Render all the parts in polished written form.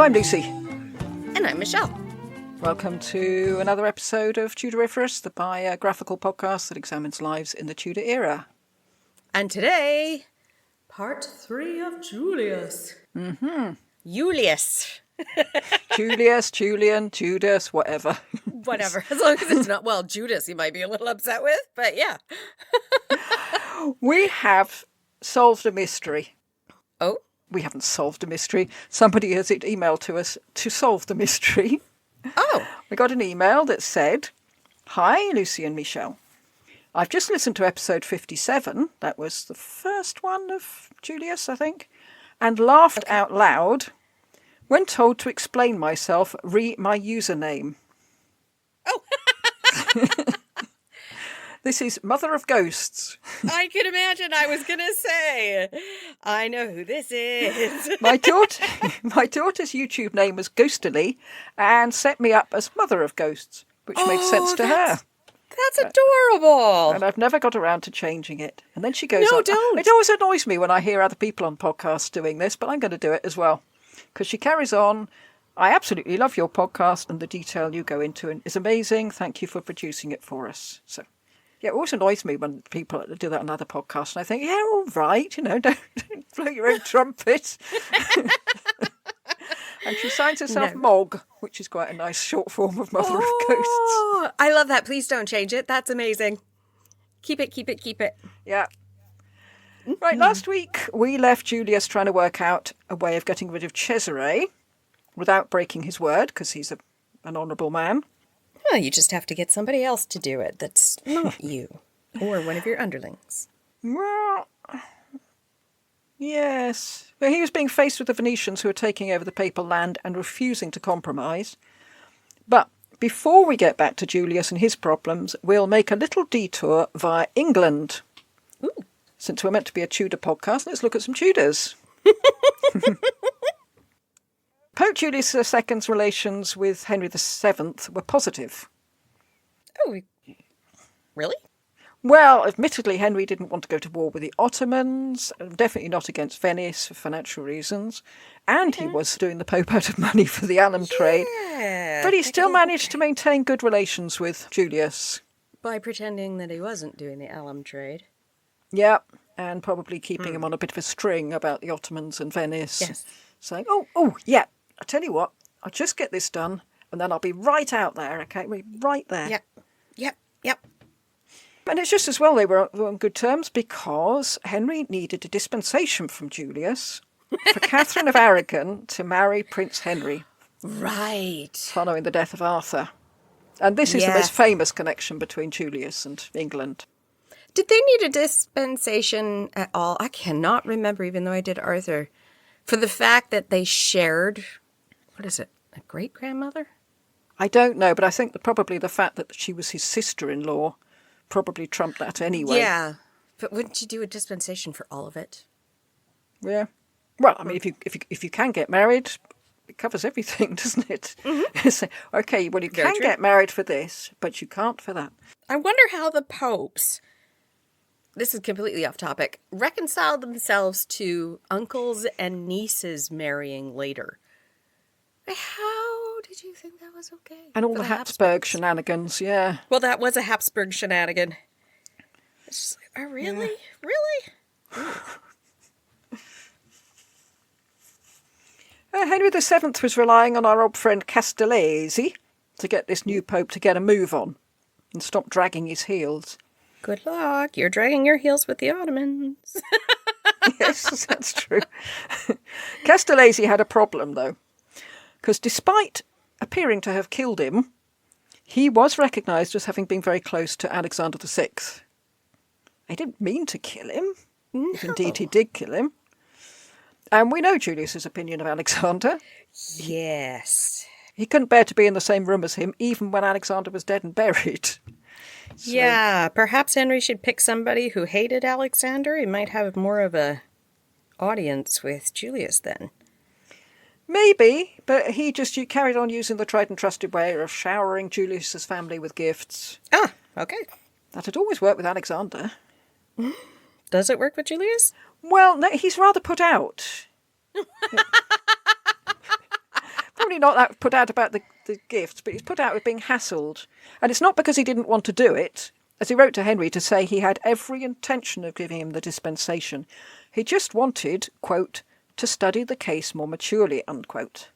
I'm Lucy. And I'm Michelle. Welcome to another episode of Tudoriferous, the biographical podcast that examines lives in the Tudor era. And today, part 3 of Julius. Mm-hmm. Julius. Julius, Julian, Judas, whatever. Whatever. As long as it's not, well, Judas you might be a little upset with, but yeah. We have solved a mystery. Oh? We haven't solved a mystery. Somebody has emailed to us to solve the mystery. Oh. We got an email that said, "Hi, Lucy and Michelle. I've just listened to episode 57, that was the first one of Julius, I think, and laughed out loud when told to explain myself, my username." Oh. This is Mother of Ghosts. I can imagine. I was going to say, I know who this is. My daughter's YouTube name was Ghostily and set me up as Mother of Ghosts, which made sense to her. That's adorable. And I've never got around to changing it. And then she goes, No, don't. It always annoys me when I hear other people on podcasts doing this, but I'm going to do it as well. Because she carries on, "I absolutely love your podcast and the detail you go into is amazing. Thank you for producing it for us." So, yeah, it always annoys me when people do that on other podcasts. And I think, yeah, all right, don't blow your own trumpet. And she signs herself Mog, which is quite a nice short form of Mother of Ghosts. I love that. Please don't change it. That's amazing. Keep it, keep it, keep it. Yeah. Right, last week we left Julius trying to work out a way of getting rid of Cesare without breaking his word, because he's an honourable man. Well, you just have to get somebody else to do it that's not you or one of your underlings. Well, yes. But he was being faced with the Venetians who were taking over the papal land and refusing to compromise. But before we get back to Julius and his problems, we'll make a little detour via England. Ooh. Since we're meant to be a Tudor podcast, let's look at some Tudors. Pope Julius II's relations with Henry VII were positive. Oh, really? Well, admittedly, Henry didn't want to go to war with the Ottomans, definitely not against Venice for financial reasons, and he was doing the Pope out of money for the alum trade. But he still managed to maintain good relations with Julius. By pretending that he wasn't doing the alum trade. Yeah, and probably keeping him on a bit of a string about the Ottomans and Venice. Yes. Saying, oh, yeah, I'll tell you what, I'll just get this done, and then I'll be right out there, okay? We'll be right there. Yep. And it's just as well they were on good terms, because Henry needed a dispensation from Julius for Catherine of Aragon to marry Prince Henry. Right. Following the death of Arthur. And this is the most famous connection between Julius and England. Did they need a dispensation at all? I cannot remember, even though I did Arthur, for the fact that they shared, what is it, a great-grandmother? I don't know, but I think that probably the fact that she was his sister-in-law probably trumped that anyway. Yeah, but wouldn't you do a dispensation for all of it? Yeah. Well, I mean, if you can get married, it covers everything, doesn't it? Mm-hmm. So, okay, well, you can get married for this, but you can't for that. I wonder how the popes, this is completely off topic, reconciled themselves to uncles and nieces marrying later. How did you think that was okay? And all the Habsburg shenanigans, yeah. Well, that was a Habsburg shenanigan. It's just like, oh, really? Yeah. Really? Henry VII was relying on our old friend Castellesi to get this new pope to get a move on and stop dragging his heels. Good luck. You're dragging your heels with the Ottomans. Yes, that's true. Castellesi had a problem, though, because despite appearing to have killed him, he was recognised as having been very close to Alexander VI. He didn't mean to kill him, if indeed he did kill him. And we know Julius's opinion of Alexander. Yes. He couldn't bear to be in the same room as him, even when Alexander was dead and buried. So, yeah, perhaps Henry should pick somebody who hated Alexander. He might have more of a audience with Julius then. Maybe, but he carried on using the tried and trusted way of showering Julius's family with gifts. Ah, okay. That had always worked with Alexander. Does it work with Julius? Well, no, he's rather put out. probably not that put out about the gifts, but he's put out with being hassled. And it's not because he didn't want to do it, as he wrote to Henry to say he had every intention of giving him the dispensation. He just wanted, quote, to study the case more maturely, unquote.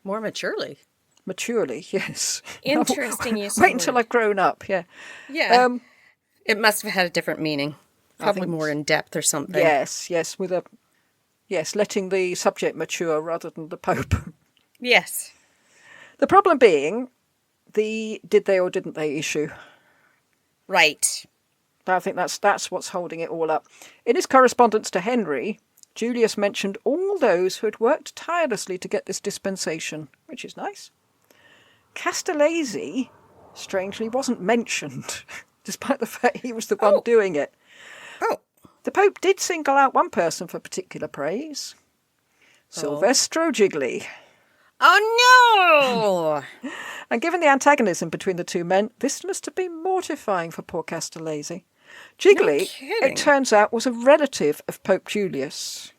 More maturely? Maturely, yes. Interesting use of Wait until I've grown up, yeah. Yeah. It must have had a different meaning. Probably more in depth or something. Yes, letting the subject mature rather than the Pope. Yes. The problem being the did they or didn't they issue. Right. I think that's what's holding it all up. In his correspondence to Henry, Julius mentioned all those who had worked tirelessly to get this dispensation, which is nice. Castellesi, strangely, wasn't mentioned, despite the fact he was the one doing it. Oh. The Pope did single out one person for particular praise. Silvestro Gigli. Oh, no! And given the antagonism between the two men, this must have been mortifying for poor Castellesi. Gigli, it turns out, was a relative of Pope Julius.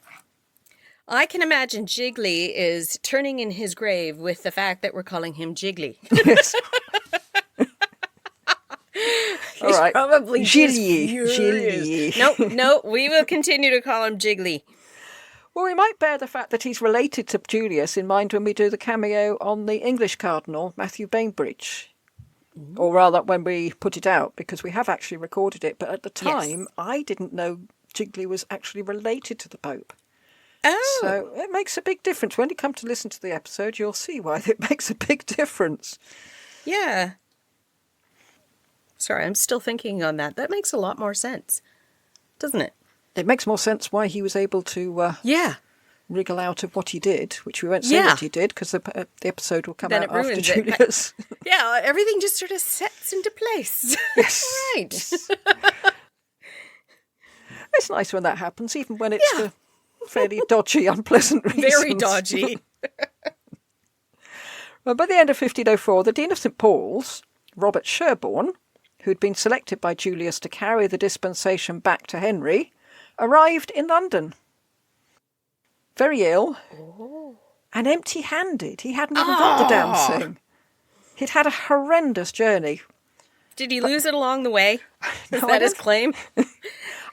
I can imagine Jiggly is turning in his grave with the fact that we're calling him Jiggly. Yes. All right. Probably Gilly. No, we will continue to call him Jiggly. Well, we might bear the fact that he's related to Julius in mind when we do the cameo on the English Cardinal, Matthew Bainbridge. Or rather, when we put it out, because we have actually recorded it. But at the time, I didn't know Jiggly was actually related to the Pope. Oh. So it makes a big difference. When you come to listen to the episode, you'll see why it makes a big difference. Yeah. Sorry, I'm still thinking on that. That makes a lot more sense, doesn't it? It makes more sense why he was able to wriggle out of what he did, which we won't say what he did, because the episode will come out after Julius. Yeah, everything just sort of sets into place. Yes. Right. Yes. It's nice when that happens, even when it's for fairly dodgy, unpleasant reasons. Very dodgy. Well, by the end of 1504, the Dean of St Paul's, Robert Sherborne, who'd been selected by Julius to carry the dispensation back to Henry, arrived in London. Very ill and empty-handed. He hadn't even got the damn thing. He'd had a horrendous journey. Did he lose it along the way? Is that his claim?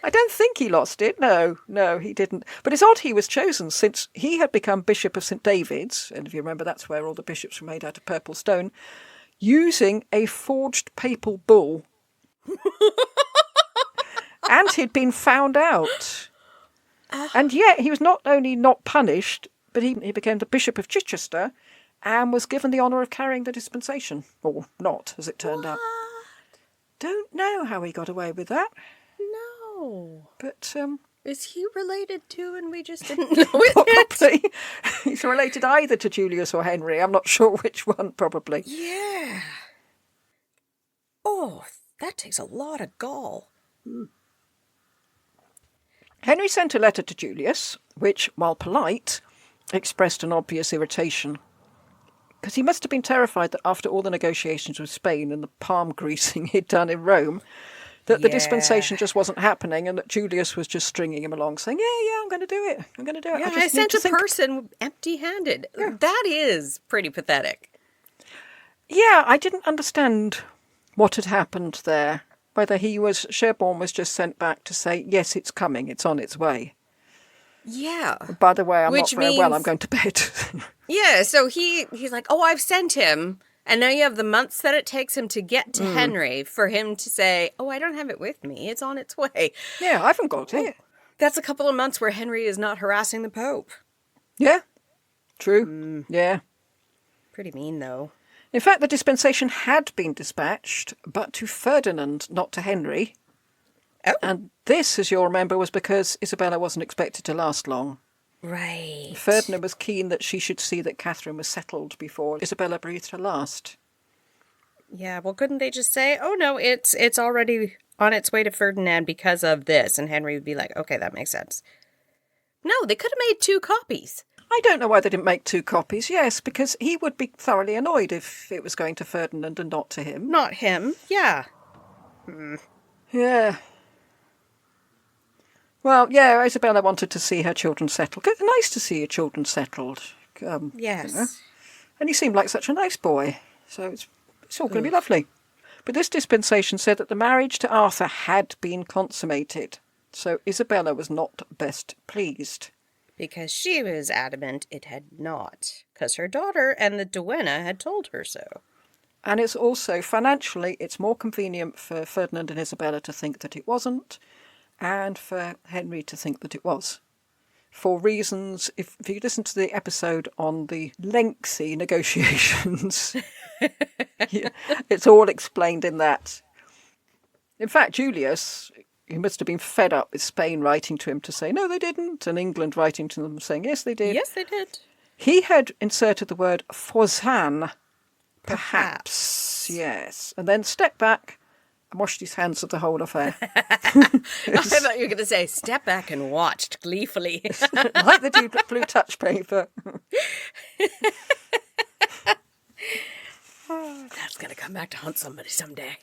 I don't think he lost it. No, he didn't. But it's odd he was chosen, since he had become Bishop of St David's, and if you remember, that's where all the bishops were made out of purple stone, using a forged papal bull. And he'd been found out. And yet he was not only not punished, but he became the Bishop of Chichester and was given the honour of carrying the dispensation. Or not, as it turned out. Don't know how he got away with that. No. But is he related to, and we just didn't know it? Probably. He's related either to Julius or Henry. I'm not sure which one, probably. Yeah. Oh, that takes a lot of gall. Henry sent a letter to Julius, which, while polite, expressed an obvious irritation. Because he must have been terrified that after all the negotiations with Spain and the palm greasing he'd done in Rome, that the dispensation just wasn't happening, and that Julius was just stringing him along, saying, I'm going to do it. Yeah, I sent a person empty-handed. Yeah. That is pretty pathetic. Yeah, I didn't understand what had happened there. Whether Sherborne was just sent back to say, yes, it's coming, it's on its way. Yeah. By the way, I'm not very well, I'm going to bed. Yeah, so he's like, I've sent him. And now you have the months that it takes him to get to Henry for him to say, I don't have it with me. It's on its way. Yeah, I haven't got it. That's a couple of months where Henry is not harassing the Pope. Yeah, true. Yeah. Pretty mean, though. In fact, the dispensation had been dispatched, but to Ferdinand, not to Henry. Oh. And this, as you'll remember, was because Isabella wasn't expected to last long. Right. Ferdinand was keen that she should see that Catherine was settled before Isabella breathed her last. Yeah, well, couldn't they just say, no, it's already on its way to Ferdinand because of this? And Henry would be like, okay, that makes sense. No, they could have made 2 copies. I don't know why they didn't make 2 copies. Yes, because he would be thoroughly annoyed if it was going to Ferdinand and not to him. Not him, yeah. Yeah. Well, yeah, Isabella wanted to see her children settled. Nice to see your children settled. Yes. And he seemed like such a nice boy. So it's all going to be lovely. But this dispensation said that the marriage to Arthur had been consummated. So Isabella was not best pleased. Because she was adamant it had not. Because her daughter and the duenna had told her so. And it's also, financially, it's more convenient for Ferdinand and Isabella to think that it wasn't, and for Henry to think that it was. For reasons, if you listen to the episode on the lengthy negotiations, it's all explained in that. In fact, Julius, he must have been fed up with Spain writing to him to say, no, they didn't, and England writing to them saying, yes, they did. Yes, they did. He had inserted the word forsan, perhaps, yes, and then stepped back and washed his hands of the whole affair. I thought you were going to say, step back and watched gleefully. Like the blue touch paper. That's going to come back to haunt somebody someday.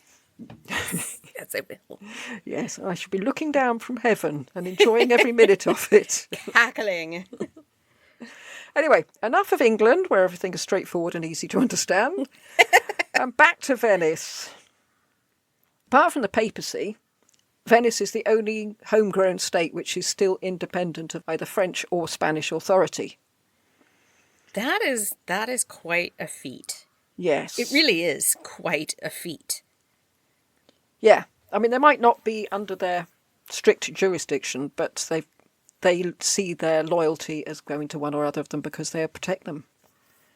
Yes, it will. Yes, I should be looking down from heaven and enjoying every minute of it. Cackling. Anyway, enough of England, where everything is straightforward and easy to understand. And back to Venice. Apart from the papacy, Venice is the only homegrown state which is still independent of either French or Spanish authority. That is quite a feat. Yes. It really is quite a feat. Yeah. I mean, they might not be under their strict jurisdiction, but they see their loyalty as going to one or other of them because they protect them.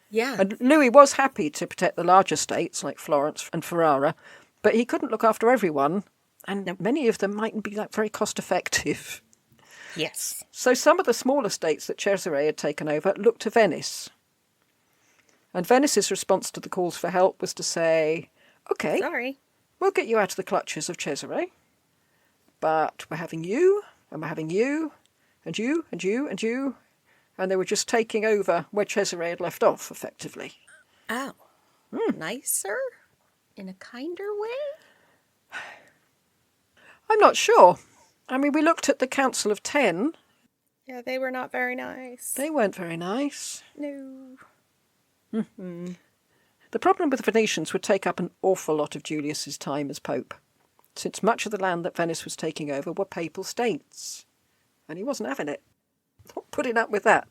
Yeah. And Louis was happy to protect the larger states like Florence and Ferrara, but he couldn't look after everyone, and many of them mightn't be very cost effective. Yes. So some of the smaller states that Cesare had taken over looked to Venice. And Venice's response to the calls for help was to say, OK, sorry, we'll get you out of the clutches of Cesare, but we're having you, and we're having you, and you, and you, and you. And they were just taking over where Cesare had left off, effectively. Oh. Nicer? In a kinder way? I'm not sure. I mean, we looked at the Council of Ten. Yeah, they were not very nice. They weren't very nice. No. The problem with the Venetians would take up an awful lot of Julius's time as Pope, since much of the land that Venice was taking over were papal states. And he wasn't having it. Not putting up with that.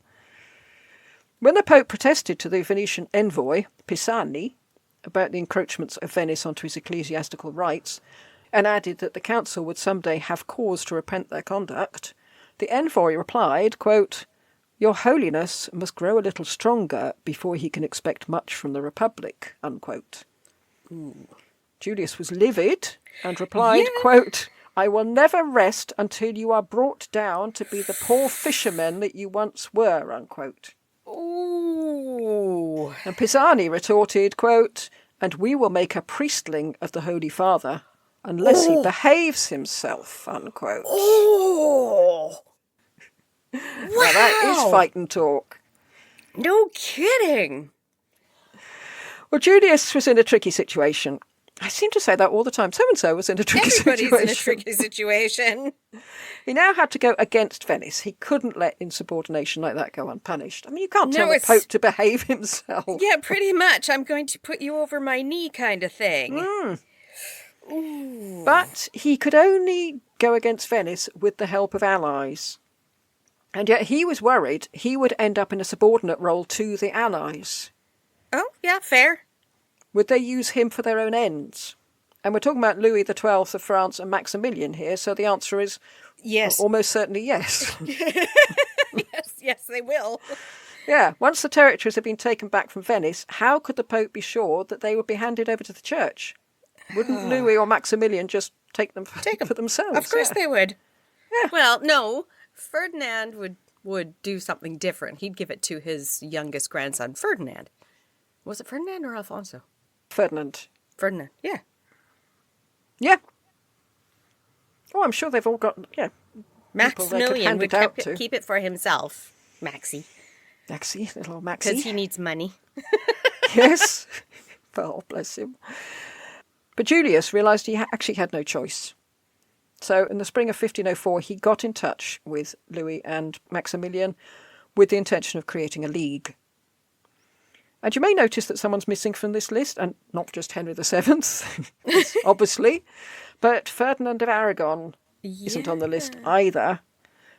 When the Pope protested to the Venetian envoy, Pisani, about the encroachments of Venice onto his ecclesiastical rights, and added that the council would someday have cause to repent their conduct, the envoy replied, quote, "Your Holiness must grow a little stronger before he can expect much from the Republic," unquote. Ooh. Julius was livid and replied, quote, "I will never rest until you are brought down to be the poor fishermen that you once were," unquote. Ooh. And Pisani retorted, quote, "And we will make a priestling of the Holy Father unless he behaves himself," unquote. Oh. Now that is fighting talk. No kidding. Well, Julius was in a tricky situation. I seem to say that all the time. So-and-so was in a tricky situation. Everybody's in a tricky situation. He now had to go against Venice. He couldn't let insubordination like that go unpunished. I mean, you can't tell the Pope to behave himself. Yeah, pretty much. I'm going to put you over my knee kind of thing. Ooh. But he could only go against Venice with the help of allies. And yet he was worried he would end up in a subordinate role to the allies. Oh, yeah, fair. Would they use him for their own ends? And we're talking about Louis XII of France and Maximilian here, so the answer is yes. Almost certainly yes. yes, they will. Yeah, once the territories had been taken back from Venice, how could the Pope be sure that they would be handed over to the Church? Wouldn't Louis or Maximilian just take them for themselves? Of course they would. Yeah. Well, no, Ferdinand would do something different. He'd give it to his youngest grandson, Ferdinand. Was it Ferdinand or Alfonso? Ferdinand, yeah. Yeah. Oh, I'm sure they've all got, Maximilian would keep it for himself. Maxie, little old Maxie. Because he needs money. Yes. Oh, bless him. But Julius realised he actually had no choice. So in the spring of 1504, he got in touch with Louis and Maximilian with the intention of creating a league. And you may notice that someone's missing from this list, and not just Henry VII, obviously, but Ferdinand of Aragon isn't on the list either.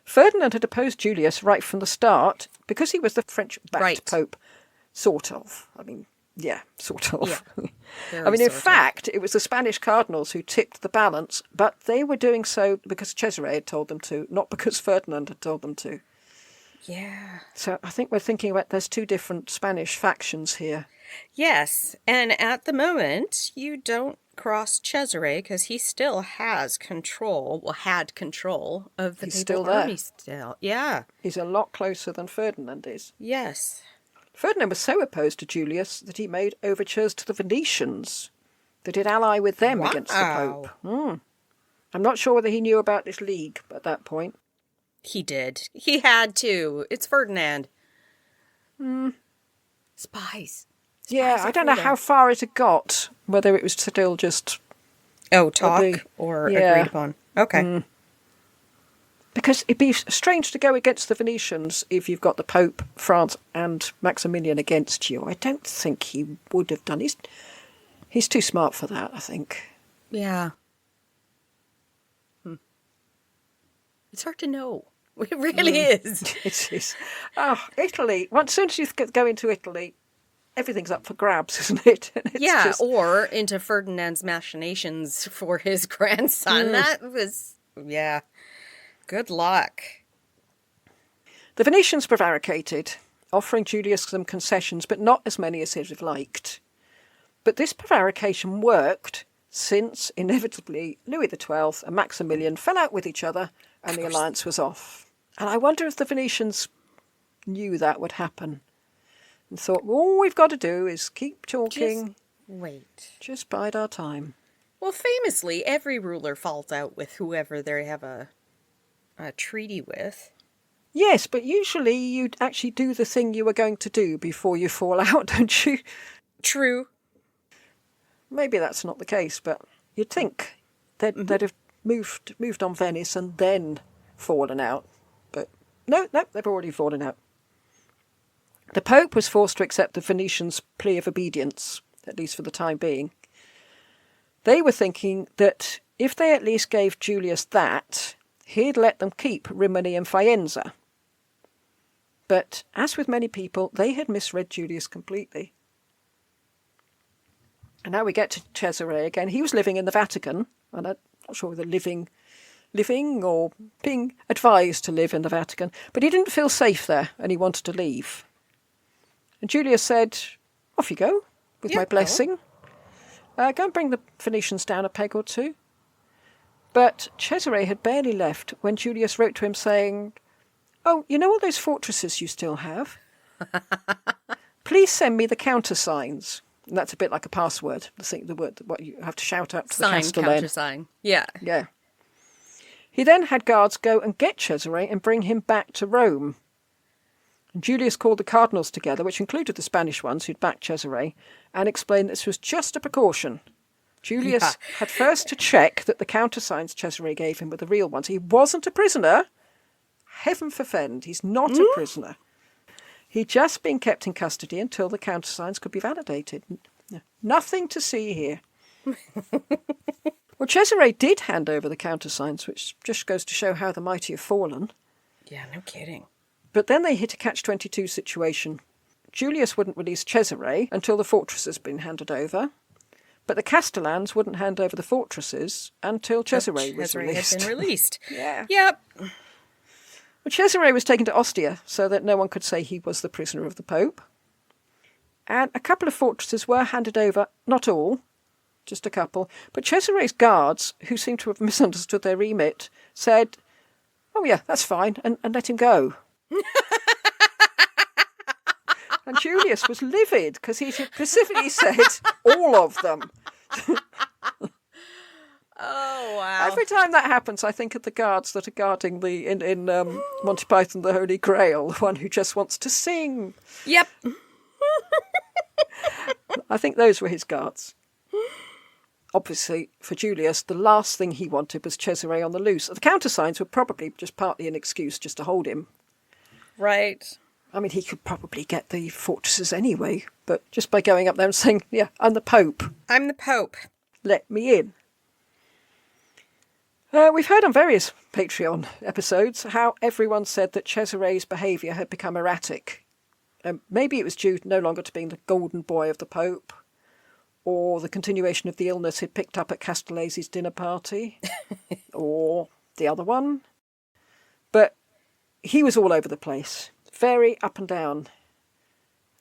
Ferdinand had opposed Julius right from the start because he was the French-backed Pope, sort of. I mean, yeah, sort of. Yeah, I mean, in fact, it was the Spanish cardinals who tipped the balance, but they were doing so because Cesare had told them to, not because Ferdinand had told them to. Yeah. So I think we're thinking about there's two different Spanish factions here. Yes, and at the moment, you don't cross Cesare because he still has control, had control of the papal army still. Yeah. He's a lot closer than Ferdinand is. Yes. Ferdinand was so opposed to Julius that he made overtures to the Venetians, that he'd ally with them against the Pope. I'm not sure whether he knew about this league at that point. He did. He had to. It's Ferdinand. Spies. Yeah, I don't know how far it had got, whether it was still just... talk or agreed upon. Okay. Because it'd be strange to go against the Venetians if you've got the Pope, France and Maximilian against you. I don't think he would have done. He's too smart for that, I think. Yeah. It's hard to know. It really is. It is. Oh, Italy. As soon as you go into Italy, everything's up for grabs, isn't it? Or into Ferdinand's machinations for his grandson. That was, good luck. The Venetians prevaricated, offering Julius some concessions, but not as many as he'd have liked. But this prevarication worked, since, inevitably, Louis XII and Maximilian fell out with each other and the alliance was off. And I wonder if the Venetians knew that would happen and thought, all we've got to do is keep talking. Just wait. Just bide our time. Well, famously, every ruler falls out with whoever they have a treaty with. Yes, but usually you actually do the thing you were going to do before you fall out, don't you? True. Maybe that's not the case, but you'd think they'd have moved on Venice and then fallen out. But no, they've already fallen out. The Pope was forced to accept the Venetians' plea of obedience, at least for the time being. They were thinking that if they at least gave Julius that, he'd let them keep Rimini and Faenza. But, as with many people, they had misread Julius completely. And now we get to Cesare again. He was living in the Vatican, and I'm not sure whether living or being advised to live in the Vatican, but he didn't feel safe there, and he wanted to leave. And Julius said, off you go, with my blessing. Go and bring the Venetians down a peg or two. But Cesare had barely left when Julius wrote to him saying, oh, you know all those fortresses you still have? Please send me the countersigns. And that's a bit like a password, the word, what you have to shout out to the Castellan. Countersign. Yeah. Yeah. He then had guards go and get Cesare and bring him back to Rome. And Julius called the cardinals together, which included the Spanish ones who'd backed Cesare, and explained this was just a precaution. Julius had first to check that the countersigns Cesare gave him were the real ones. He wasn't a prisoner. Heaven forfend, he's not a prisoner. He'd just been kept in custody until the countersigns could be validated. Nothing to see here. Well, Cesare did hand over the countersigns, which just goes to show how the mighty have fallen. Yeah, no kidding. But then they hit a catch-22 situation. Julius wouldn't release Cesare until the fortresses had been handed over, but the Castellans wouldn't hand over the fortresses until Cesare was released. Had been released. Yeah. Yep. Well, Cesare was taken to Ostia so that no one could say he was the prisoner of the Pope. And a couple of fortresses were handed over, not all, just a couple. But Cesare's guards, who seemed to have misunderstood their remit, said, oh yeah, that's fine, and let him go. And Julius was livid because he specifically said all of them. Oh, wow. Every time that happens, I think of the guards that are guarding the in Monty Python, the Holy Grail, the one who just wants to sing. Yep. I think those were his guards. Obviously, for Julius, the last thing he wanted was Cesare on the loose. The countersigns were probably just partly an excuse just to hold him. Right. I mean, he could probably get the fortresses anyway But just by going up there and saying, yeah, I'm the Pope, I'm the Pope. let me in. We've heard on various Patreon episodes how everyone said that Cesare's behaviour had become erratic. Maybe it was due no longer to being the golden boy of the Pope, or the continuation of the illness he'd picked up at Castellesi's dinner party, or the other one. But he was all over the place, very up and down.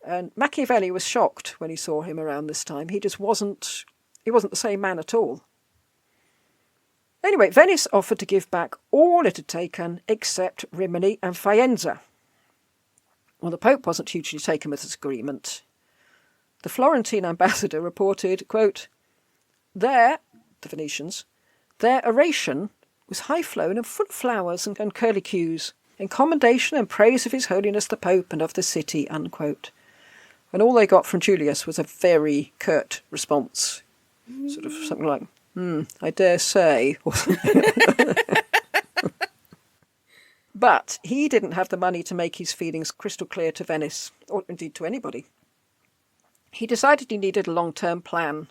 And Machiavelli was shocked when he saw him around this time. He wasn't the same man at all. Anyway, Venice offered to give back all it had taken except Rimini and Faenza. Well, the Pope wasn't hugely taken with this agreement. The Florentine ambassador reported, quote, the Venetians, their oration was high-flown and full of flowers and curlicues, in commendation and praise of His Holiness the Pope and of the city, unquote. And all they got from Julius was a very curt response, sort of something like, I dare say. But he didn't have the money to make his feelings crystal clear to Venice, or indeed to anybody. He decided he needed a long-term plan.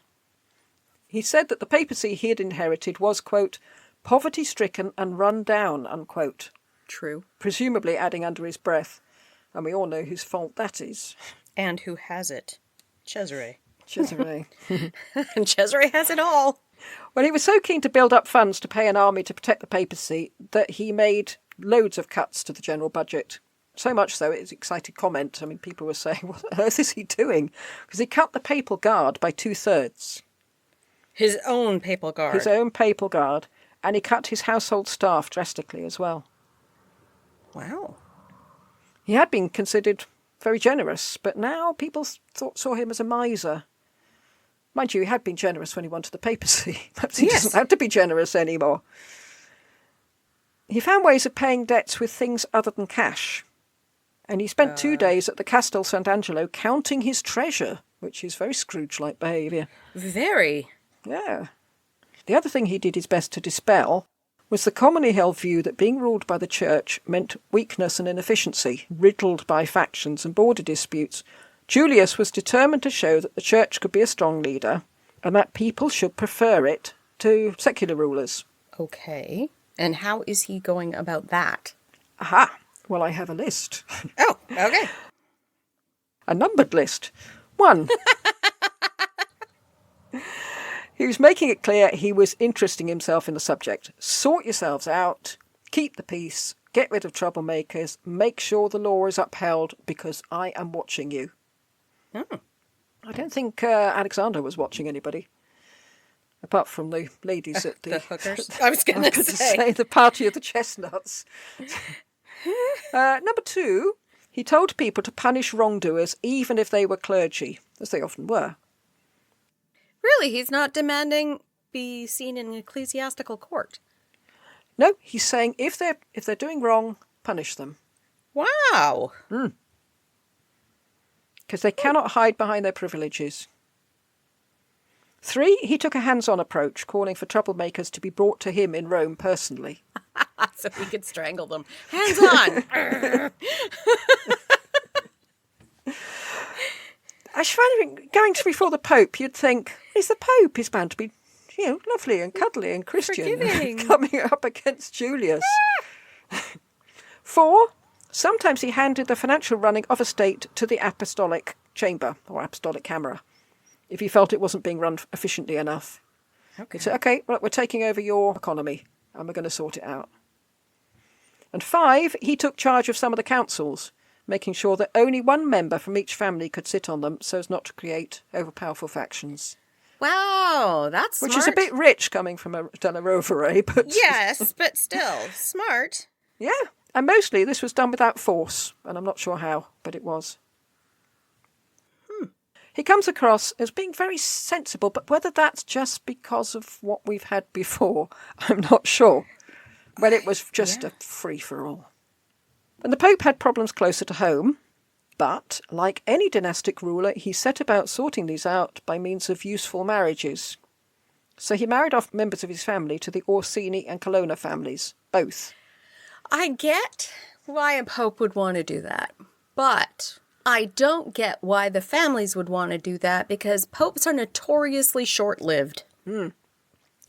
He said that the papacy he had inherited was, quote, poverty-stricken and run down, unquote. True. Presumably adding under his breath, and we all know whose fault that is. And who has it? Cesare. Cesare. And Cesare has it all. Well, he was so keen to build up funds to pay an army to protect the papacy that he made loads of cuts to the general budget. So much so, it excited comment. I mean, people were saying, what on earth is he doing? Because he cut the papal guard by 2/3. His own papal guard. His own papal guard. And he cut his household staff drastically as well. Wow. He had been considered very generous, but now people saw him as a miser. Mind you, he had been generous when he wanted the papacy. Perhaps he doesn't have to be generous anymore. He found ways of paying debts with things other than cash. And he spent 2 days at the Castel Sant'Angelo counting his treasure, which is very Scrooge-like behaviour. Very. Yeah. The other thing he did his best to dispel was the commonly held view that being ruled by the church meant weakness and inefficiency, riddled by factions and border disputes. Julius was determined to show that the church could be a strong leader and that people should prefer it to secular rulers. Okay. And how is he going about that? Aha! Well, I have a list. Oh, okay. A numbered list. 1. He was making it clear he was interesting himself in the subject. Sort yourselves out, keep the peace, get rid of troublemakers, make sure the law is upheld because I am watching you. Oh. I don't think Alexander was watching anybody. Apart from the ladies at the hookers. I was going to say the party of the chestnuts. Number 2, he told people to punish wrongdoers even if they were clergy, as they often were. Really, he's not demanding be seen in an ecclesiastical court. No, he's saying if they're doing wrong, punish them. Wow. Because they cannot hide behind their privileges. 3, he took a hands-on approach, calling for troublemakers to be brought to him in Rome personally. So he could strangle them. Hands on! I find going to before the Pope, you'd think, he's the Pope, he's bound to be, lovely and cuddly and Christian. Coming up against Julius. 4, sometimes he handed the financial running of a state to the apostolic chamber or apostolic camera if he felt it wasn't being run efficiently enough. Okay. He'd say, okay, well, we're taking over your economy and we're going to sort it out. And 5, he took charge of some of the councils, making sure that only one member from each family could sit on them so as not to create overpowerful factions. Wow, that's smart. Which is a bit rich coming from a Della Rovere, but... Yes, but still, smart. Yeah, and mostly this was done without force, and I'm not sure how, but it was. He comes across as being very sensible, but whether that's just because of what we've had before, I'm not sure. Well, it was just a free-for-all. And the Pope had problems closer to home, but, like any dynastic ruler, he set about sorting these out by means of useful marriages. So he married off members of his family to the Orsini and Colonna families, both. I get why a pope would want to do that, but I don't get why the families would want to do that, because popes are notoriously short-lived.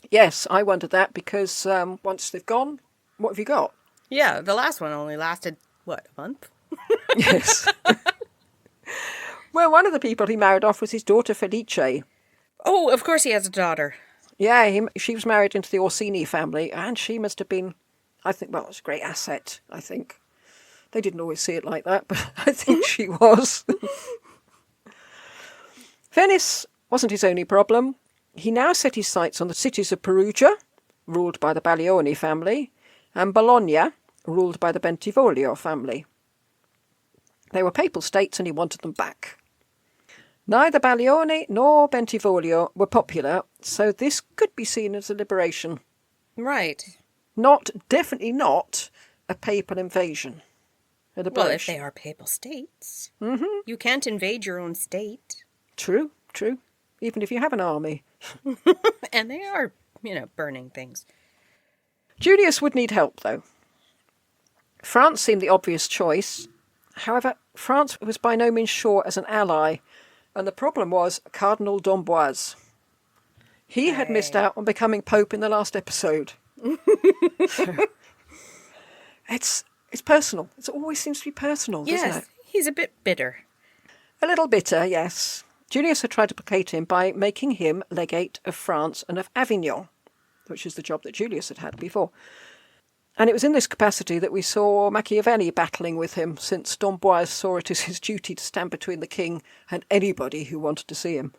Yes, I wondered that because once they've gone, what have you got? Yeah, the last one only lasted, what, a month? Yes. Well, one of the people he married off was his daughter Felice. Oh, of course he has a daughter. Yeah, she was married into the Orsini family, and she must have been, I think, well, it was a great asset, I think. They didn't always see it like that, but I think she was. Venice wasn't his only problem. He now set his sights on the cities of Perugia, ruled by the Baglioni family, and Bologna, ruled by the Bentivoglio family. They were papal states and he wanted them back. Neither Baglioni nor Bentivoglio were popular, so this could be seen as a liberation. Right. Definitely not a papal invasion. Well, if they are papal states. Mm-hmm. You can't invade your own state. True. Even if you have an army. And they are, burning things. Julius would need help, though. France seemed the obvious choice. However, France was by no means sure as an ally, and the problem was Cardinal d'Amboise. He had missed out on becoming Pope in the last episode. So, it's personal. It always seems to be personal, doesn't it? He's a bit bitter. A little bitter, yes. Julius had tried to placate him by making him legate of France and of Avignon, which is the job that Julius had had before. And it was in this capacity that we saw Machiavelli battling with him, since d'Amboise saw it as his duty to stand between the king and anybody who wanted to see him.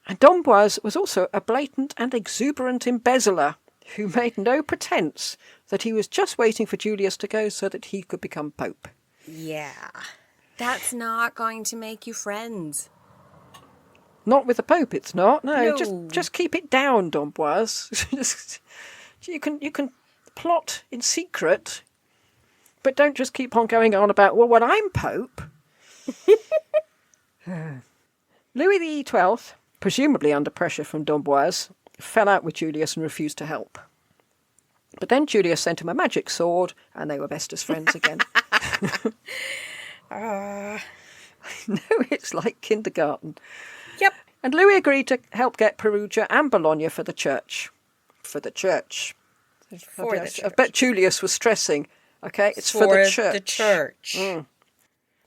And d'Amboise was also a blatant and exuberant embezzler who made no pretence that he was just waiting for Julius to go so that he could become Pope. Yeah. That's not going to make you friends. Not with the Pope, it's not. No. Just keep it down, d'Amboise. you can plot in secret, but don't just keep on going on about, well, when I'm Pope. Louis XII, presumably under pressure from d'Amboise, fell out with Julius and refused to help. But then Julius sent him a magic sword, and they were best as friends again. I know, it's like kindergarten. Yep. And Louis agreed to help get Perugia and Bologna for the church. For the church. I bet Julius was stressing, okay, it's for the church. The church.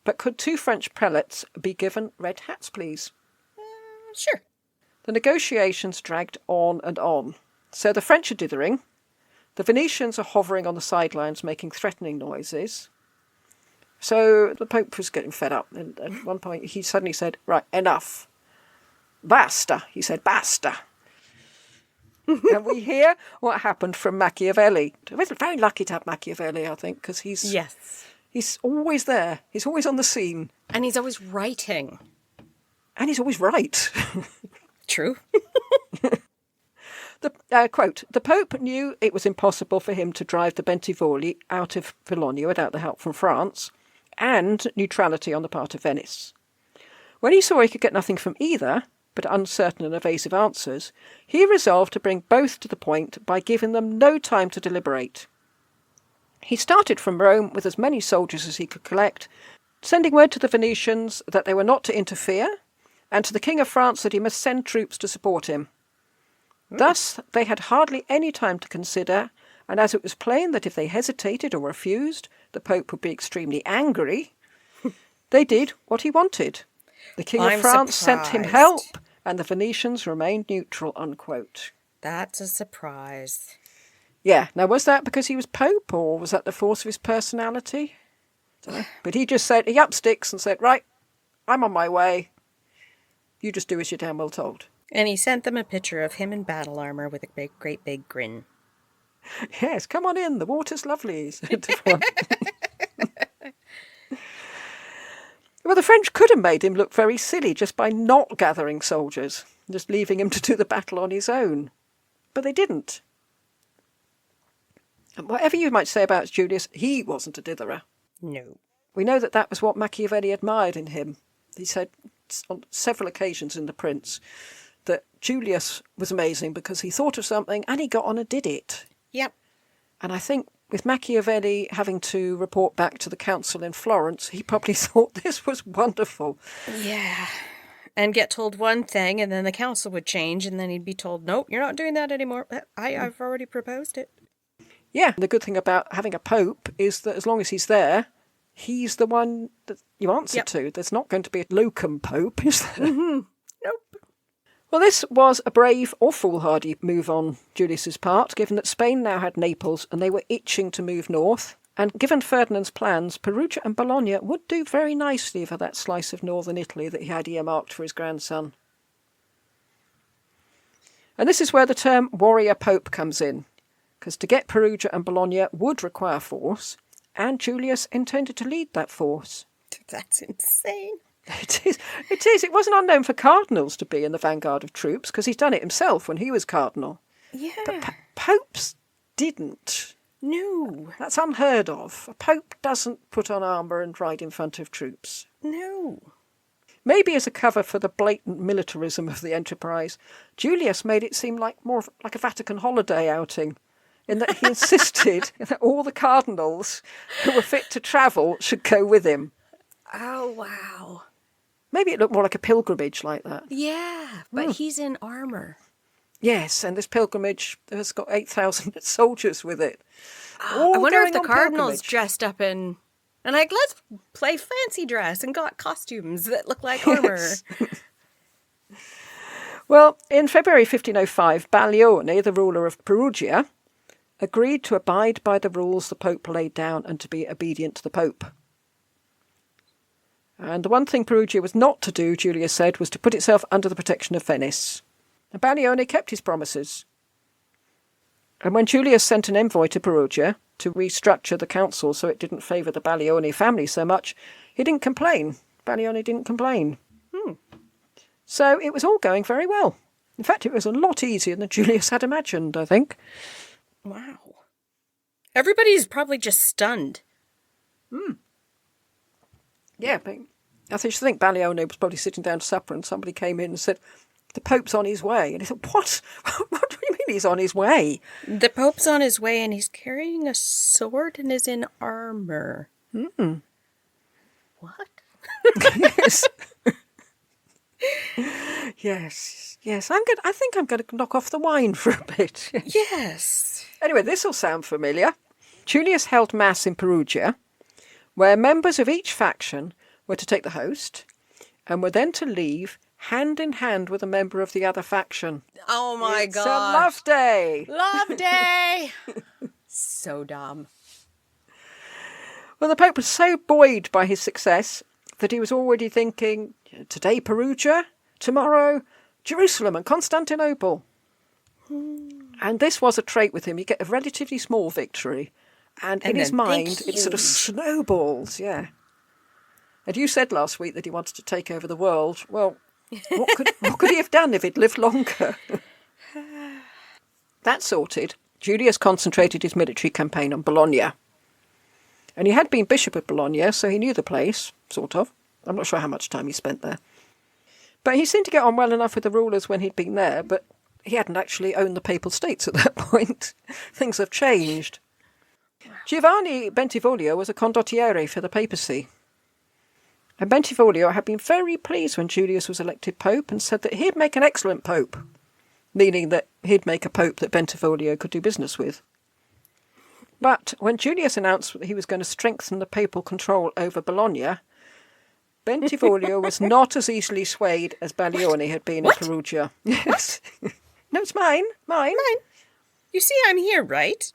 But could 2 French prelates be given red hats, please? Sure. The negotiations dragged on and on. So the French are dithering. The Venetians are hovering on the sidelines, making threatening noises. So the Pope was getting fed up. And at one point he suddenly said, right, enough. Basta. He said, basta. And we hear what happened from Machiavelli. We're very lucky to have Machiavelli, I think, because he's always there. He's always on the scene. And he's always writing. And he's always right. True. Quote, the Pope knew it was impossible for him to drive the Bentivogli out of Bologna without the help from France, and neutrality on the part of Venice. When he saw he could get nothing from either, but uncertain and evasive answers, he resolved to bring both to the point by giving them no time to deliberate. He started from Rome with as many soldiers as he could collect, sending word to the Venetians that they were not to interfere, and to the King of France that he must send troops to support him. Thus, they had hardly any time to consider, and as it was plain that if they hesitated or refused, the Pope would be extremely angry, they did what he wanted. The King of France sent him help, and the Venetians remained neutral, unquote. That's a surprise. Yeah, now was that because he was Pope, or was that the force of his personality? I don't know. But he just said, he upped sticks and said, right, I'm on my way. You just do as you're damn well told. And he sent them a picture of him in battle armour with a great big grin. Yes, come on in, the water's lovely. Well, the French could have made him look very silly just by not gathering soldiers, just leaving him to do the battle on his own. But they didn't. And whatever you might say about Julius, he wasn't a ditherer. No. We know that was what Machiavelli admired in him. He said on several occasions in The Prince that Julius was amazing because he thought of something and he got on and did it. Yep. And I think with Machiavelli having to report back to the council in Florence, he probably thought this was wonderful. Yeah. And get told one thing, and then the council would change, and then he'd be told, nope, you're not doing that anymore. I've already proposed it. Yeah, the good thing about having a pope is that as long as he's there, he's the one that you answer to. There's not going to be a locum pope, is there? Mm-hmm. Nope. Well, this was a brave or foolhardy move on Julius's part, given that Spain now had Naples and they were itching to move north. And given Ferdinand's plans, Perugia and Bologna would do very nicely for that slice of northern Italy that he had earmarked for his grandson. And this is where the term warrior pope comes in, because to get Perugia and Bologna would require force, and Julius intended to lead that force. That's insane. It is. It is. It wasn't unknown for cardinals to be in the vanguard of troops, because he's done it himself when he was cardinal. Yeah. But popes didn't. No. That's unheard of. A pope doesn't put on armour and ride in front of troops. No. Maybe as a cover for the blatant militarism of the enterprise, Julius made it seem like more like a Vatican holiday outing, in that he insisted that all the cardinals who were fit to travel should go with him. Oh, wow. Maybe it looked more like a pilgrimage like that. Yeah, but he's in armour. Yes, and this pilgrimage has got 8,000 soldiers with it. I wonder if the cardinals dressed up in... And let's play fancy dress and got costumes that look like armour. Yes. Well, in February 1505, Baglione, the ruler of Perugia, agreed to abide by the rules the Pope laid down and to be obedient to the Pope. And the one thing Perugia was not to do, Julius said, was to put itself under the protection of Venice. And Baglione kept his promises. And when Julius sent an envoy to Perugia to restructure the council so it didn't favour the Baglione family so much, he didn't complain. Baglione didn't complain. So it was all going very well. In fact, it was a lot easier than Julius had imagined, I think. Wow. Everybody's probably just stunned. Yeah, but I think Baglione was probably sitting down to supper and somebody came in and said, the Pope's on his way. And he said, what? What do you mean he's on his way? The Pope's on his way and he's carrying a sword and is in armour. What? Yes. Yes. I think I'm going to knock off the wine for a bit. Yes. Anyway, this will sound familiar. Julius held mass in Perugia, where members of each faction were to take the host and were then to leave hand in hand with a member of the other faction. Oh my God. It's a love day. Love day. So dumb. Well, the Pope was so buoyed by his success that he was already thinking, today Perugia, tomorrow Jerusalem and Constantinople. And this was a trait with him. You get a relatively small victory, and in his mind it sort of snowballs, yeah. And you said last week that he wanted to take over the world. Well, what could he have done if he'd lived longer? That sorted, Julius concentrated his military campaign on Bologna. And he had been Bishop of Bologna, so he knew the place, sort of. I'm not sure how much time he spent there. But he seemed to get on well enough with the rulers when he'd been there, but he hadn't actually owned the Papal States at that point. Things have changed. Giovanni Bentivoglio was a condottiere for the papacy. And Bentivoglio had been very pleased when Julius was elected pope and said that he'd make an excellent pope, meaning that he'd make a pope that Bentivoglio could do business with. But when Julius announced that he was going to strengthen the papal control over Bologna, Bentivoglio was not as easily swayed as Baglione had been in Perugia. Yes. No, it's mine. You see, I'm here, right?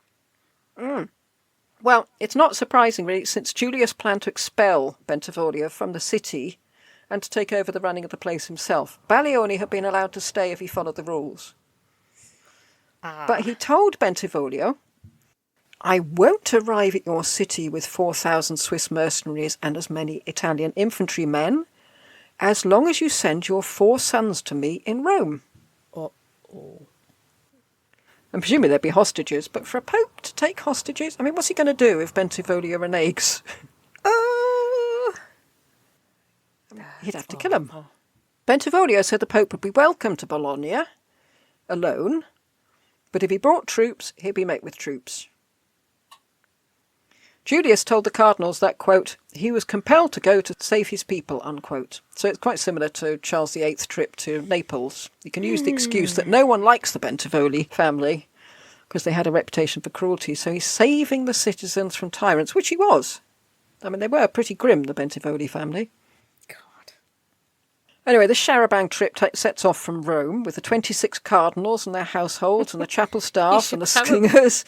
Well, it's not surprising, really, since Julius planned to expel Bentivoglio from the city and to take over the running of the place himself. Baglione had been allowed to stay if he followed the rules. But he told Bentivoglio, I won't arrive at your city with 4,000 Swiss mercenaries and as many Italian infantrymen as long as you send your 4 sons to me in Rome. And presumably there'd be hostages, but for a pope to take hostages, I mean, what's he going to do if Bentivoglio reneges? He'd have to kill him. Bentivoglio said the pope would be welcome to Bologna, alone, but if he brought troops, he'd be met with troops. Julius told the cardinals that, quote, he was compelled to go to save his people, unquote. So it's quite similar to Charles VIII's trip to Naples. You can use the excuse that no one likes the Bentivogli family because they had a reputation for cruelty. So he's saving the citizens from tyrants, which he was. I mean, they were pretty grim, the Bentivogli family. God. Anyway, the charabanc trip sets off from Rome with the 26 cardinals and their households and the chapel staff and the slingers.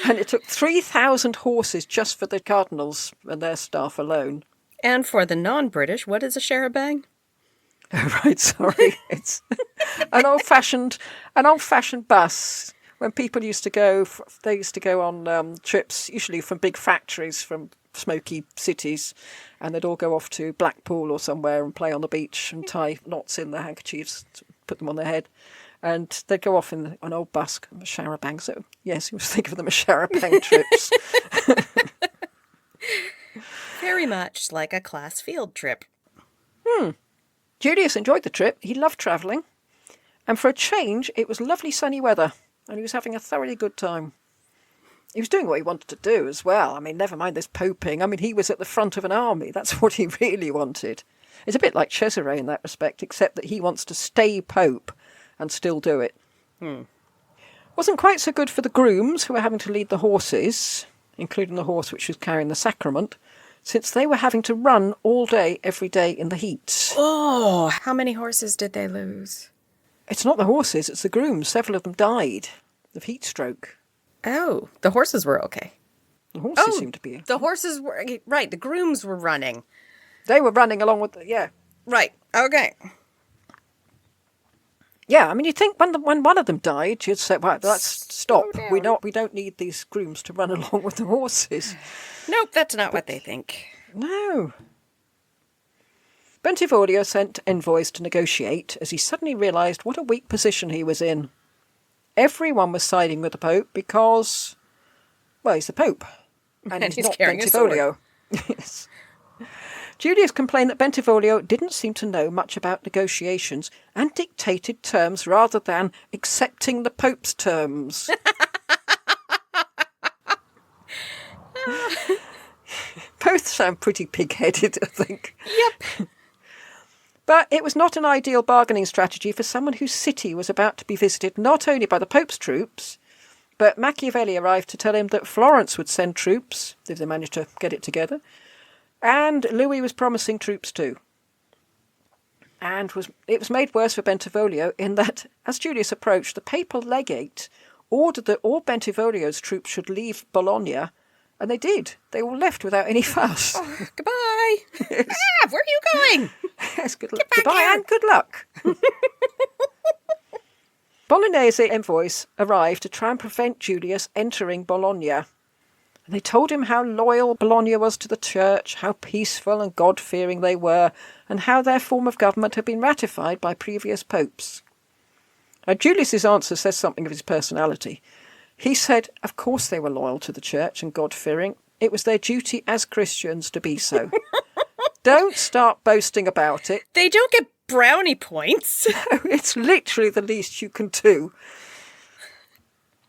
And it took 3,000 horses just for the cardinals and their staff alone. And for the non-British, what is a charabanc? Oh, right, sorry. It's an old-fashioned bus. When people used to go, they used to go on trips, usually from big factories, from smoky cities, and they'd all go off to Blackpool or somewhere and play on the beach and tie knots in their handkerchiefs, put them on their head. And they'd go off in an old bus, a charabanc. So, yes, he was thinking of them as charabanc trips. Very much like a class field trip. Julius enjoyed the trip. He loved travelling. And for a change, it was lovely sunny weather. And he was having a thoroughly good time. He was doing what he wanted to do as well. I mean, never mind this poping. I mean, he was at the front of an army. That's what he really wanted. It's a bit like Cesare in that respect, except that he wants to stay pope and still do it. Wasn't quite so good for the grooms who were having to lead the horses, including the horse which was carrying the sacrament, since they were having to run all day, every day in the heat. Oh, how many horses did they lose? It's not the horses, it's the grooms. Several of them died of heat stroke. Oh, the horses were okay. The horses seemed to be. The horses were, right, the grooms were running. They were running along with, yeah. Right, okay. Yeah, I mean, you'd think when one of them died, you'd say, well, let's stop. We don't need these grooms to run along with the horses. Nope, that's not what they think. No. Bentivoglio sent envoys to negotiate as he suddenly realised what a weak position he was in. Everyone was siding with the Pope because, well, he's the Pope. And he's not carrying Bentivoglio. Yes. Julius complained that Bentivoglio didn't seem to know much about negotiations and dictated terms rather than accepting the Pope's terms. Both sound pretty pig-headed, I think. Yep. But it was not an ideal bargaining strategy for someone whose city was about to be visited not only by the Pope's troops, but Machiavelli arrived to tell him that Florence would send troops, if they managed to get it together, and Louis was promising troops too. And it was made worse for Bentivoglio in that, as Julius approached, the papal legate ordered that all Bentivoglio's troops should leave Bologna, and they did. They all left without any fuss. Oh, goodbye. Yes. Ah, where are you going? Yes, goodbye and good luck. Bolognese envoys arrived to try and prevent Julius entering Bologna. And they told him how loyal Bologna was to the church, how peaceful and God-fearing they were, and how their form of government had been ratified by previous popes. Now, Julius's answer says something of his personality. He said, of course they were loyal to the church and God-fearing. It was their duty as Christians to be so. Don't start boasting about it. They don't get brownie points. No, it's literally the least you can do.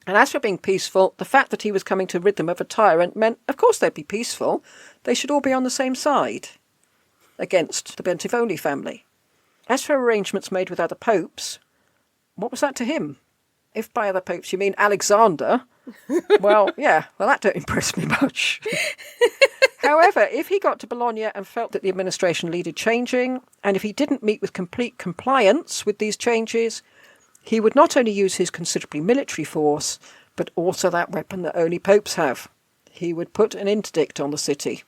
And as for being peaceful, the fact that he was coming to rid them of a tyrant meant, of course they'd be peaceful. They should all be on the same side against the Bentivogli family. As for arrangements made with other popes, what was that to him? If by other popes you mean Alexander, well, that don't impress me much. However, if he got to Bologna and felt that the administration needed changing, and if he didn't meet with complete compliance with these changes, he would not only use his considerably military force, but also that weapon that only popes have. He would put an interdict on the city.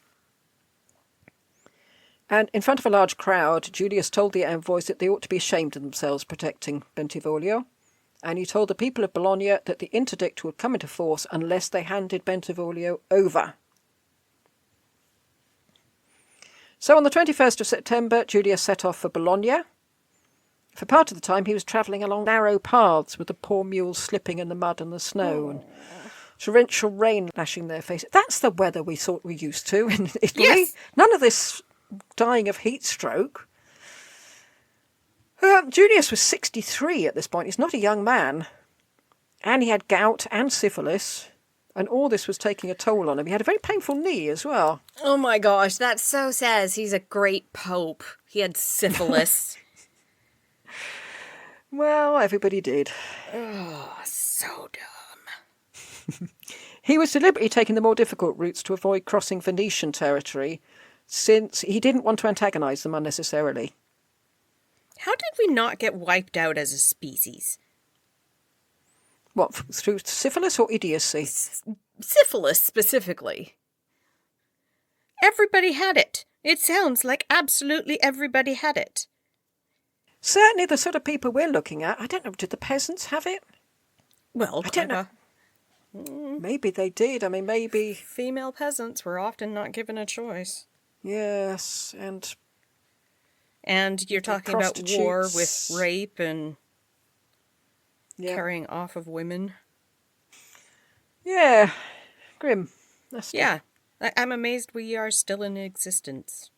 And in front of a large crowd, Julius told the envoys that they ought to be ashamed of themselves protecting Bentivoglio. And he told the people of Bologna that the interdict would come into force unless they handed Bentivoglio over. So on the 21st of September, Julius set off for Bologna. For part of the time, he was travelling along narrow paths with the poor mules slipping in the mud and the snow and torrential rain lashing their faces. That's the weather we thought we used to in Italy. Yes. None of this dying of heat stroke. Julius was 63 at this point. He's not a young man. And he had gout and syphilis. And all this was taking a toll on him. He had a very painful knee as well. Oh my gosh, that so says he's a great pope. He had syphilis. Well, everybody did. Oh, so dumb. He was deliberately taking the more difficult routes to avoid crossing Venetian territory, since he didn't want to antagonise them unnecessarily. How did we not get wiped out as a species? What, through syphilis or idiocy? Syphilis, specifically. Everybody had it. It sounds like absolutely everybody had it. Certainly the sort of people we're looking at. I don't know, did the peasants have it? Well, I don't know. Maybe they did. I mean, maybe... Female peasants were often not given a choice. Yes, and... And you're talking about war with rape and carrying off of women. Yeah, grim. Yeah, I'm amazed we are still in existence.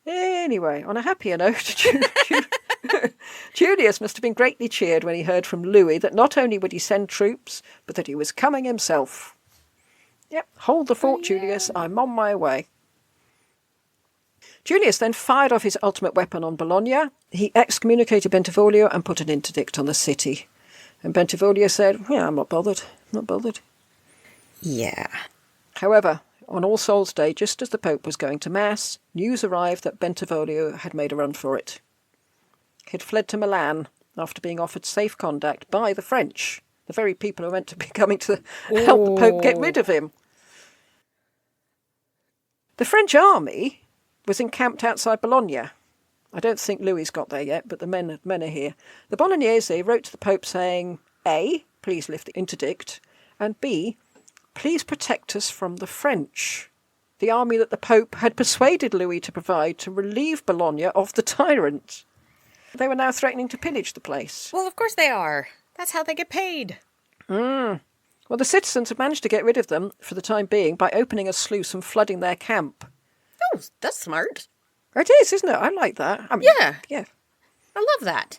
Anyway, on a happier note, Julius must have been greatly cheered when he heard from Louis that not only would he send troops, but that he was coming himself. Yep, hold the fort, Julius, I'm on my way. Julius then fired off his ultimate weapon on Bologna. He excommunicated Bentivoglio and put an interdict on the city. And Bentivoglio said, yeah, I'm not bothered. Yeah. However, on All Souls' Day, just as the Pope was going to Mass, news arrived that Bentivoglio had made a run for it. He had fled to Milan after being offered safe conduct by the French, the very people who were meant to be coming to help the Pope get rid of him. The French army was encamped outside Bologna. I don't think Louis got there yet, but the men are here. The Bolognese wrote to the Pope saying, A, please lift the interdict, and B, please protect us from the French, the army that the Pope had persuaded Louis to provide to relieve Bologna of the tyrant. They were now threatening to pillage the place. Well, of course they are. That's how they get paid. Well, the citizens had managed to get rid of them for the time being by opening a sluice and flooding their camp. Oh, that's smart. It is, isn't it? I like that. I mean, yeah. I love that.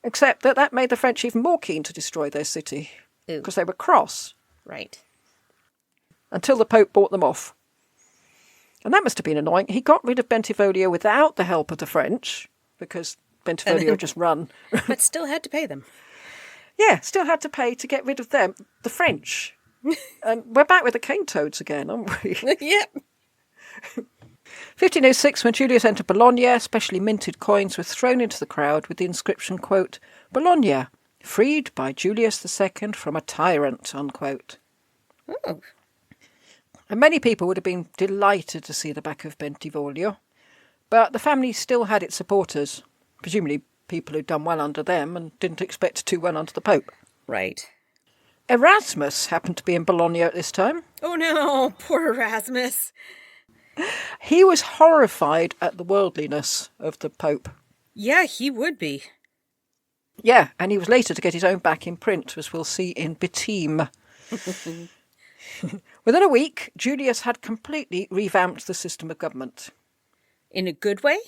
Except that made the French even more keen to destroy their city. Because they were cross. Right. Until the Pope bought them off. And that must have been annoying. He got rid of Bentivoglio without the help of the French, because Bentivoglio had just run. But still had to pay them. Yeah, still had to pay to get rid of them, the French. And we're back with the cane toads again, aren't we? Yep. 1506, when Julius entered Bologna, specially minted coins were thrown into the crowd with the inscription, quote, Bologna, freed by Julius II from a tyrant, unquote. Oh. And many people would have been delighted to see the back of Bentivoglio, but the family still had its supporters, presumably people who'd done well under them and didn't expect to do well under the Pope. Right. Erasmus happened to be in Bologna at this time. Oh no, poor Erasmus. He was horrified at the worldliness of the Pope. Yeah, he would be. Yeah, and he was later to get his own back in print, as we'll see in Betim. Within a week, Julius had completely revamped the system of government. In a good way?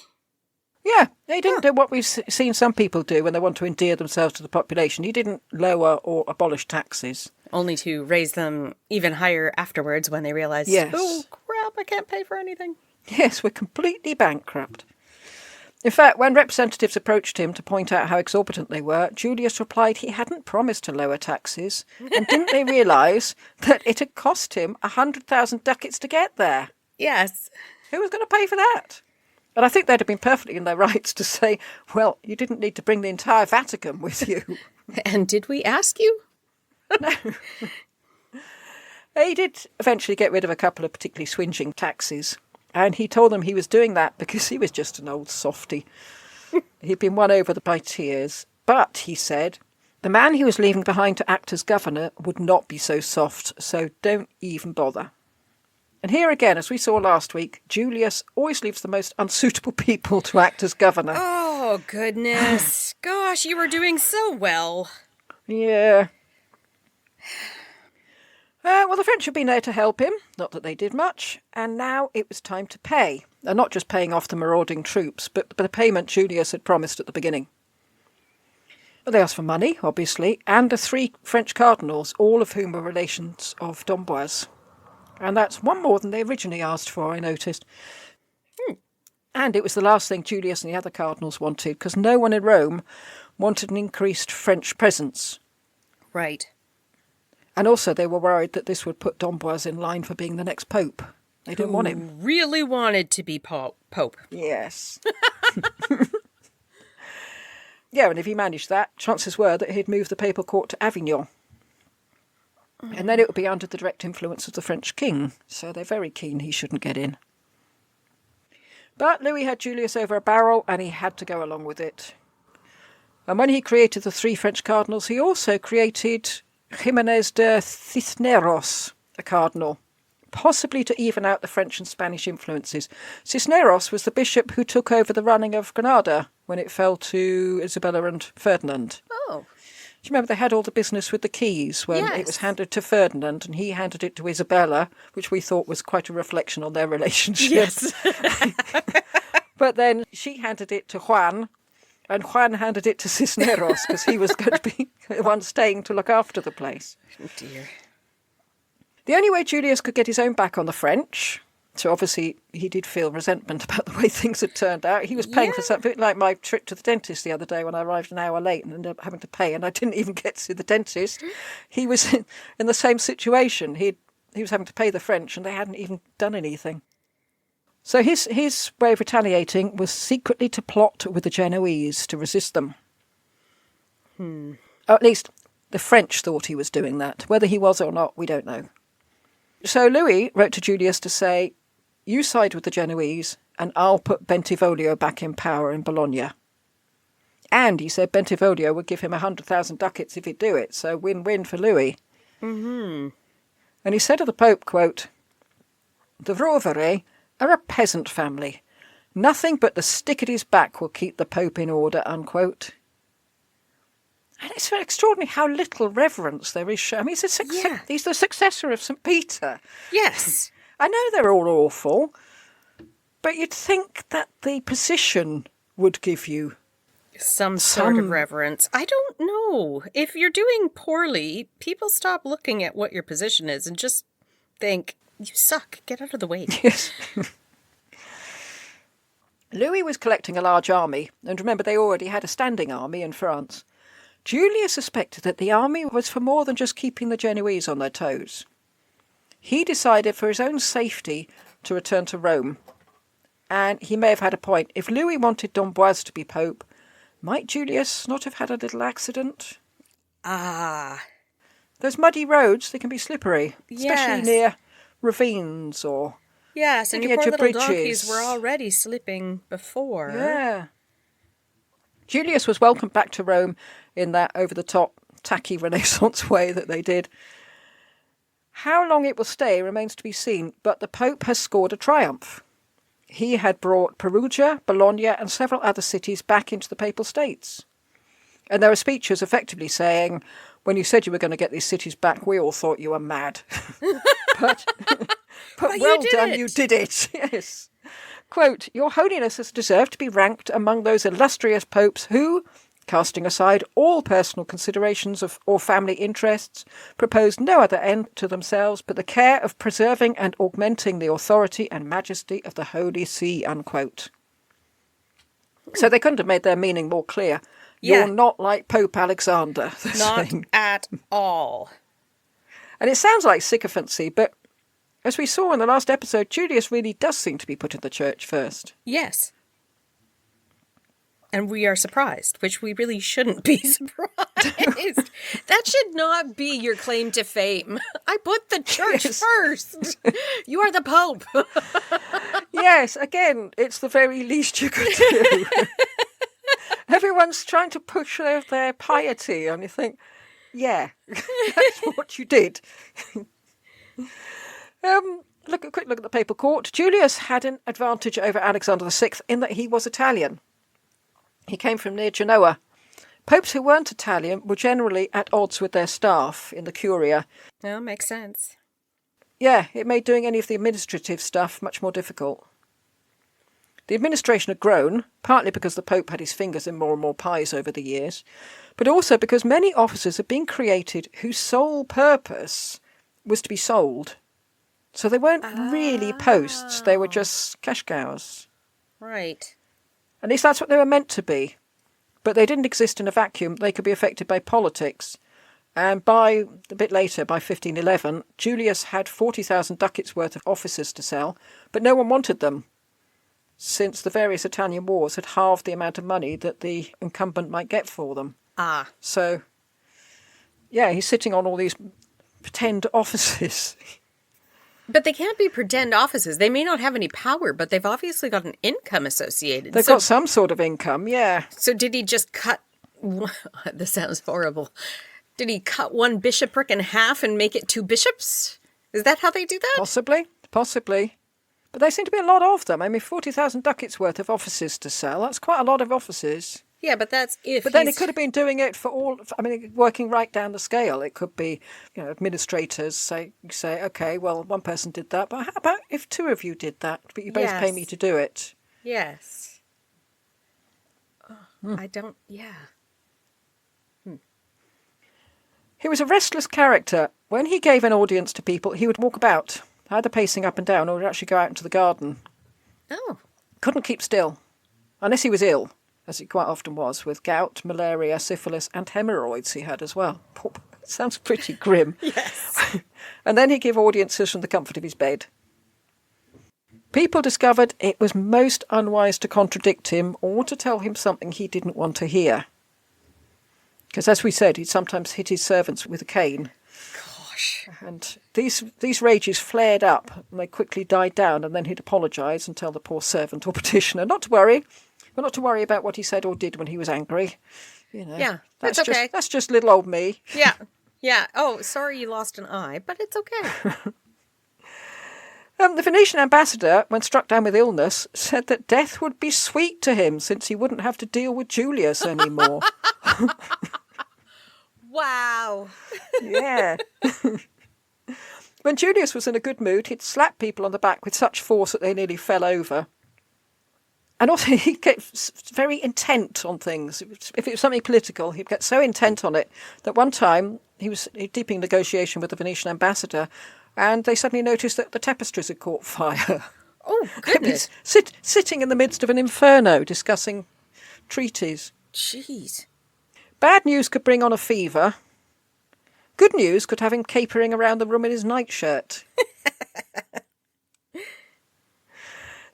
Yeah, he didn't do what we've seen some people do when they want to endear themselves to the population. He didn't lower or abolish taxes. Only to raise them even higher afterwards when they realised, yes. Oh crap, I can't pay for anything. Yes, we're completely bankrupt. In fact, when representatives approached him to point out how exorbitant they were, Julius replied he hadn't promised to lower taxes, and didn't they realise that it had cost him 100,000 ducats to get there? Yes. Who was going to pay for that? And I think they'd have been perfectly in their rights to say, well, you didn't need to bring the entire Vatican with you. And did we ask you? No. He did eventually get rid of a couple of particularly swinging taxes. And he told them he was doing that because he was just an old softy. He'd been won over by tears. But, he said, the man he was leaving behind to act as governor would not be so soft, so don't even bother. And here again, as we saw last week, Julius always leaves the most unsuitable people to act as governor. Oh, goodness. Gosh, you were doing so well. Yeah. Well, the French had been there to help him, not that they did much, and now it was time to pay. And not just paying off the marauding troops, but the payment Julius had promised at the beginning. They asked for money, obviously, and the 3 French cardinals, all of whom were relations of d'Amboise. And that's one more than they originally asked for, I noticed. And it was the last thing Julius and the other cardinals wanted, because no one in Rome wanted an increased French presence. Right. And also they were worried that this would put d'Amboise in line for being the next pope. They didn't want him. Really wanted to be pope. Yes. Yeah, and if he managed that, chances were that he'd move the papal court to Avignon. And then it would be under the direct influence of the French king, so they're very keen he shouldn't get in. But Louis had Julius over a barrel, and he had to go along with it. And when he created the 3 French cardinals, he also created Jimenez de Cisneros, a cardinal, possibly to even out the French and Spanish influences. Cisneros was the bishop who took over the running of Granada when it fell to Isabella and Ferdinand. Oh. Do you remember they had all the business with the keys when it was handed to Ferdinand and he handed it to Isabella, which we thought was quite a reflection on their relationship. Yes. But then she handed it to Juan, and Juan handed it to Cisneros because he was going to be the one staying to look after the place. Oh dear. The only way Julius could get his own back on the French, so obviously he did feel resentment about the way things had turned out. He was paying for something like my trip to the dentist the other day when I arrived an hour late and ended up having to pay, and I didn't even get to see the dentist. He was in the same situation. He was having to pay the French and they hadn't even done anything. So his way of retaliating was secretly to plot with the Genoese to resist them. Or at least the French thought he was doing that. Whether he was or not, we don't know. So Louis wrote to Julius to say, you side with the Genoese and I'll put Bentivoglio back in power in Bologna. And he said Bentivoglio would give him 100,000 ducats if he'd do it, so win-win for Louis. Mm-hmm. And he said to the Pope, quote, the Rovere are a peasant family. Nothing but the stick at his back will keep the Pope in order, unquote. And it's extraordinary how little reverence there is. I mean, he's the successor of St. Peter. Yes. I know they're all awful, but you'd think that the position would give you some sort of reverence. I don't know. If you're doing poorly, people stop looking at what your position is and just think, you suck, get out of the way. Yes. Louis was collecting a large army, and remember they already had a standing army in France. Julius suspected that the army was for more than just keeping the Genoese on their toes. He decided for his own safety to return to Rome. And he may have had a point. If Louis wanted d'Amboise to be pope, might Julius not have had a little accident? Ah. Those muddy roads, they can be slippery, especially near ravines or... Yes, and your poor little donkeys were already slipping before. Yeah. Julius was welcomed back to Rome in that over-the-top, tacky Renaissance way that they did. How long it will stay remains to be seen, but the Pope has scored a triumph. He had brought Perugia, Bologna and several other cities back into the Papal States. And there were speeches effectively saying, when you said you were going to get these cities back, we all thought you were mad. but well done, you did it. Yes. Quote, Your Holiness has deserved to be ranked among those illustrious popes who, casting aside all personal considerations or family interests, proposed no other end to themselves but the care of preserving and augmenting the authority and majesty of the Holy See, unquote. So they couldn't have made their meaning more clear. You're not like Pope Alexander. Not at all. And it sounds like sycophancy, but as we saw in the last episode, Julius really does seem to be putting the church first. Yes. And we are surprised, which we really shouldn't be surprised. That should not be your claim to fame. I put the church first. You are the Pope. Yes, again, it's the very least you could do. Everyone's trying to push their piety, and you think, yeah, that's what you did. Quick look at the papal court. Julius had an advantage over Alexander VI in that he was Italian. He came from near Genoa. Popes who weren't Italian were generally at odds with their staff in the Curia. Oh, makes sense. Yeah, it made doing any of the administrative stuff much more difficult. The administration had grown, partly because the Pope had his fingers in more and more pies over the years, but also because many offices had been created whose sole purpose was to be sold. So they weren't really posts, they were just cash cows. Right. At least that's what they were meant to be. But they didn't exist in a vacuum. They could be affected by politics. And a bit later, by 1511, Julius had 40,000 ducats worth of offices to sell, but no one wanted them, since the various Italian wars had halved the amount of money that the incumbent might get for them. So, yeah, he's sitting on all these pretend offices. But they can't be pretend offices. They may not have any power, but they've obviously got an income associated. They've got some sort of income, yeah. So did he just cut... This sounds horrible. Did he cut one bishopric in half and make it 2 bishops? Is that how they do that? Possibly. But there seem to be a lot of them. I mean, 40,000 ducats worth of offices to sell. That's quite a lot of offices. Yeah, but that's if. But then he could have been doing it for all. I mean, working right down the scale. It could be, administrators say, okay, well, one person did that, but how about if 2 of you did that? But you both pay me to do it. Yes. I don't. Yeah. He was a restless character. When he gave an audience to people, he would walk about, either pacing up and down, or would actually go out into the garden. Oh. Couldn't keep still, unless he was ill, as he quite often was, with gout, malaria, syphilis, and hemorrhoids he had as well. Sounds pretty grim. Yes. And then he'd give audiences from the comfort of his bed. People discovered it was most unwise to contradict him or to tell him something he didn't want to hear. Because, as we said, he'd sometimes hit his servants with a cane. Gosh. And these rages flared up, and they quickly died down, and then he'd apologise and tell the poor servant or petitioner not to worry. Well, not to worry about what he said or did when he was angry. Yeah, that's okay. That's just little old me. Yeah. Oh, sorry you lost an eye, but it's okay. The Venetian ambassador, when struck down with illness, said that death would be sweet to him since he wouldn't have to deal with Julius anymore. Wow. Yeah. When Julius was in a good mood, he'd slap people on the back with such force that they nearly fell over. And also he'd get very intent on things. If it was something political, he'd get so intent on it that one time he was deep in negotiation with the Venetian ambassador, and they suddenly noticed that the tapestries had caught fire. Oh, goodness. Sitting in the midst of an inferno discussing treaties. Jeez. Bad news could bring on a fever. Good news could have him capering around the room in his nightshirt.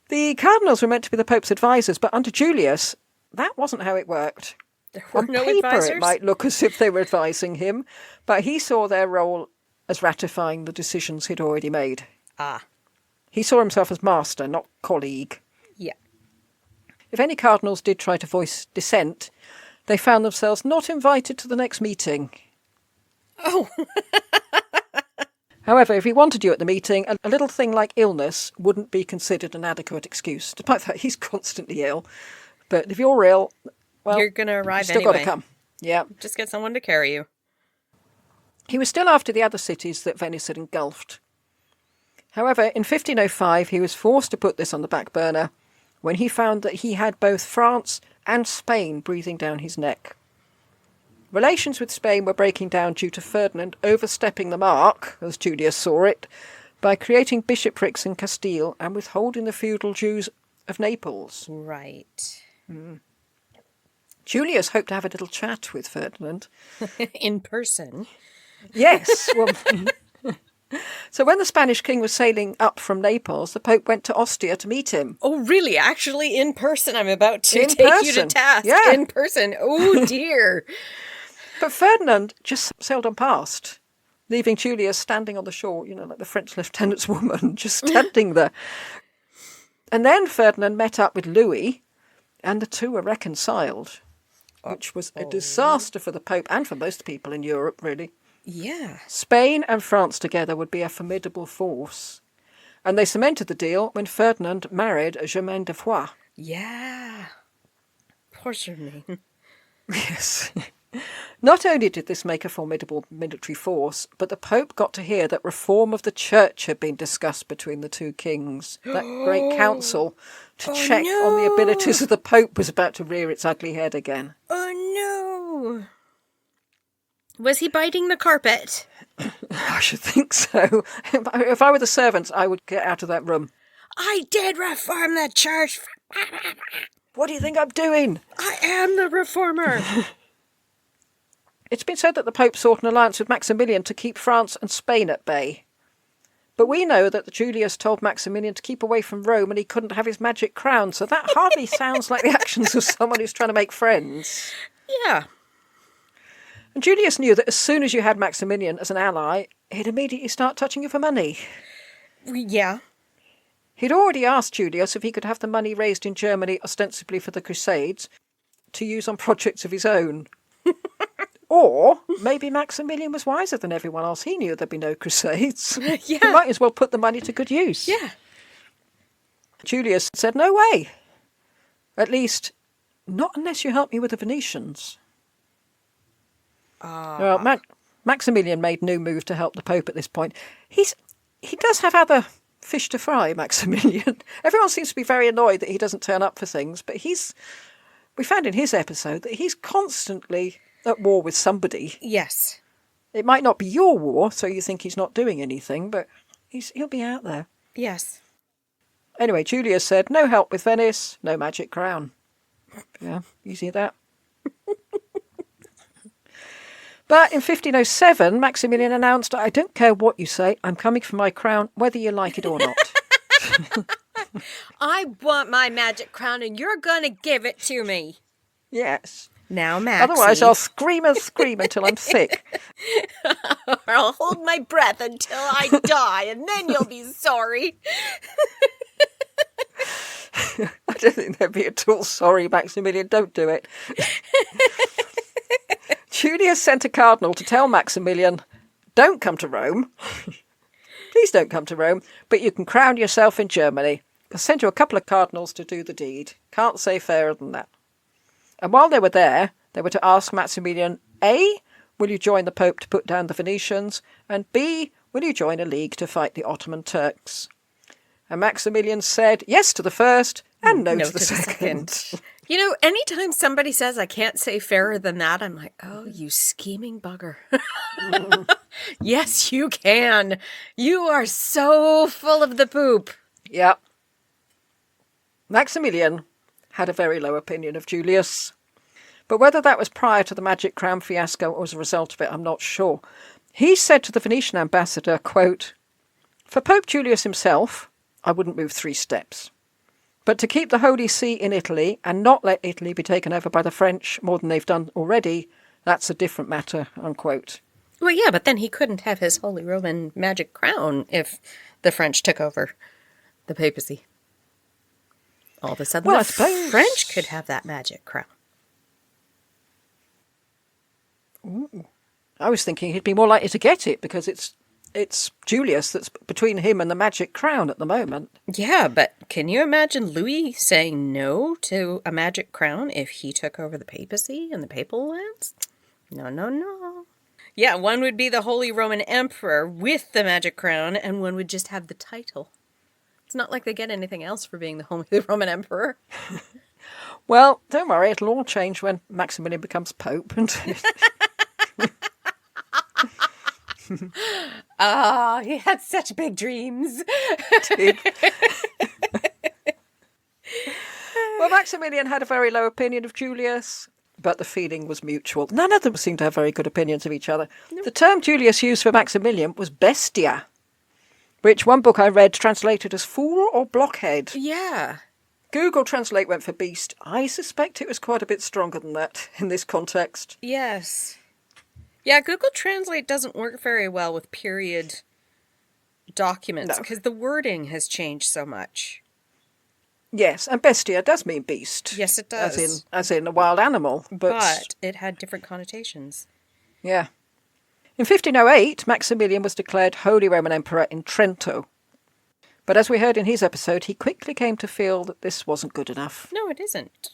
The cardinals were meant to be the Pope's advisors, but under Julius, that wasn't how it worked. There were On no paper, advisors? it might look as if they were advising him, but he saw their role as ratifying the decisions he'd already made. He saw himself as master, not colleague. Yeah. If any cardinals did try to voice dissent, they found themselves not invited to the next meeting. Oh. However, if he wanted you at the meeting, a little thing like illness wouldn't be considered an adequate excuse, despite the fact he's constantly ill. But if you're ill, well, you're going to arrive you've still got to come. Yeah. Just get someone to carry you. He was still after the other cities that Venice had engulfed. However, in 1505, he was forced to put this on the back burner when he found that he had both France and Spain breathing down his neck. Relations with Spain were breaking down due to Ferdinand overstepping the mark, as Julius saw it, by creating bishoprics in Castile and withholding the feudal dues of Naples. Right. Julius hoped to have a little chat with Ferdinand. In person. Yes. Well, so when the Spanish king was sailing up from Naples, the Pope went to Ostia to meet him. Oh, really? Actually, in person? I'm about to In take you to person. task. Yeah. In person. Oh, dear. But Ferdinand just sailed on past, leaving Julius standing on the shore, like the French lieutenant's woman, just standing there. And then Ferdinand met up with Louis, and the two were reconciled, which was a disaster for the Pope and for most people in Europe, really. Yeah. Spain and France together would be a formidable force. And they cemented the deal when Ferdinand married Germaine de Foix. Yeah. Poor Germaine. Yes. Not only did this make a formidable military force, but the Pope got to hear that reform of the church had been discussed between the two kings. That great council to check on the abilities of the Pope was about to rear its ugly head again. Oh, no. Was he biting the carpet? I should think so. If I were the servants, I would get out of that room. I did reform the church. What do you think I'm doing? I am the reformer. It's been said that the Pope sought an alliance with Maximilian to keep France and Spain at bay. But we know that Julius told Maximilian to keep away from Rome and he couldn't have his magic crown, so that hardly sounds like the actions of someone who's trying to make friends. Yeah. And Julius knew that as soon as you had Maximilian as an ally, he'd immediately start touching you for money. Yeah. He'd already asked Julius if he could have the money raised in Germany ostensibly for the Crusades to use on projects of his own. Or maybe Maximilian was wiser than everyone else. He knew there'd be no Crusades. Yeah. He might as well put the money to good use. Yeah. Julius said, no way. At least, not unless you help me with the Venetians. Well, Maximilian made no move to help the Pope at this point. He does have other fish to fry, Maximilian. Everyone seems to be very annoyed that he doesn't turn up for things, but we found in his episode that he's constantly at war with somebody. Yes. It might not be your war, so you think he's not doing anything, but he'll be out there. Yes. Anyway, Julius said, no help with Venice, no magic crown. Yeah, easy that. But in 1507, Maximilian announced, I don't care what you say, I'm coming for my crown, whether you like it or not. I want my magic crown and you're going to give it to me. Yes. Now, Maxie. Otherwise, I'll scream and scream until I'm sick. Or I'll hold my breath until I die, and then you'll be sorry. I don't think they'd be at all sorry, Maximilian. Don't do it. Julius sent a cardinal to tell Maximilian, don't come to Rome. Please don't come to Rome, but you can crown yourself in Germany. I'll send you a couple of cardinals to do the deed. Can't say fairer than that. And while they were there, they were to ask Maximilian, A, will you join the Pope to put down the Venetians? And B, will you join a league to fight the Ottoman Turks? And Maximilian said yes to the first and no to the second. You know, anytime somebody says I can't say fairer than that, I'm like, oh, you scheming bugger. Yes, you can. You are so full of the poop. Yep. Maximilian had a very low opinion of Julius. But whether that was prior to the Magic Crown fiasco or as a result of it, I'm not sure. He said to the Venetian ambassador, quote, for Pope Julius himself, I wouldn't move 3 steps. But to keep the Holy See in Italy and not let Italy be taken over by the French more than they've done already, that's a different matter, unquote. Well, yeah, but then he couldn't have his Holy Roman Magic Crown if the French took over the papacy. All of a sudden, Well, the I suppose French could have that magic crown. Ooh. I was thinking he'd be more likely to get it because it's Julius that's between him and the magic crown at the moment. Yeah, but can you imagine Louis saying no to a magic crown if he took over the papacy and the papal lands? No, no, no. Yeah, one would be the Holy Roman Emperor with the magic crown, and one would just have the title. It's not like they get anything else for being the Holy Roman Emperor. Well, don't worry, it'll all change when Maximilian becomes Pope. Ah, he had such big dreams. Well, Maximilian had a very low opinion of Julius, but the feeling was mutual. None of them seemed to have very good opinions of each other. No. The term Julius used for Maximilian was bestia, which one book I read translated as fool or blockhead. Yeah. Google Translate went for beast. I suspect it was quite a bit stronger than that in this context. Yes. Yeah, Google Translate doesn't work very well with period documents because the wording has changed so much. Yes, and bestia does mean beast. Yes, it does. As in a wild animal. But it had different connotations. Yeah. In 1508, Maximilian was declared Holy Roman Emperor in Trento. But as we heard in his episode, he quickly came to feel that this wasn't good enough. No, it isn't.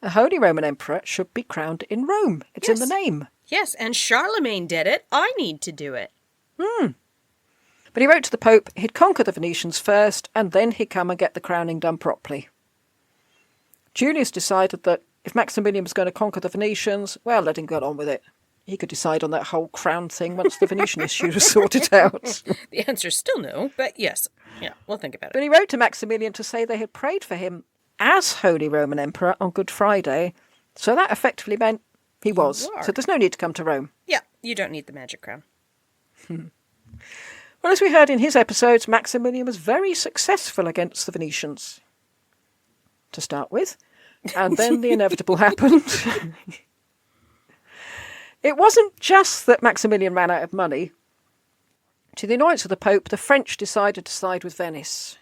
A Holy Roman Emperor should be crowned in Rome. It's in the name. Yes, and Charlemagne did it. I need to do it. But he wrote to the Pope he'd conquer the Venetians first, and then he'd come and get the crowning done properly. Julius decided that if Maximilian was going to conquer the Venetians, well, let him get on with it. He could decide on that whole crown thing once the Venetian issue was sorted out. The answer's still no, but yes. Yeah, we'll think about it. But he wrote to Maximilian to say they had prayed for him as Holy Roman Emperor on Good Friday, so that effectively meant he was. So there's no need to come to Rome. Yeah, you don't need the magic crown. Well, as we heard in his episodes, Maximilian was very successful against the Venetians, to start with, and then the inevitable happened. It wasn't just that Maximilian ran out of money. To the annoyance of the Pope, the French decided to side with Venice.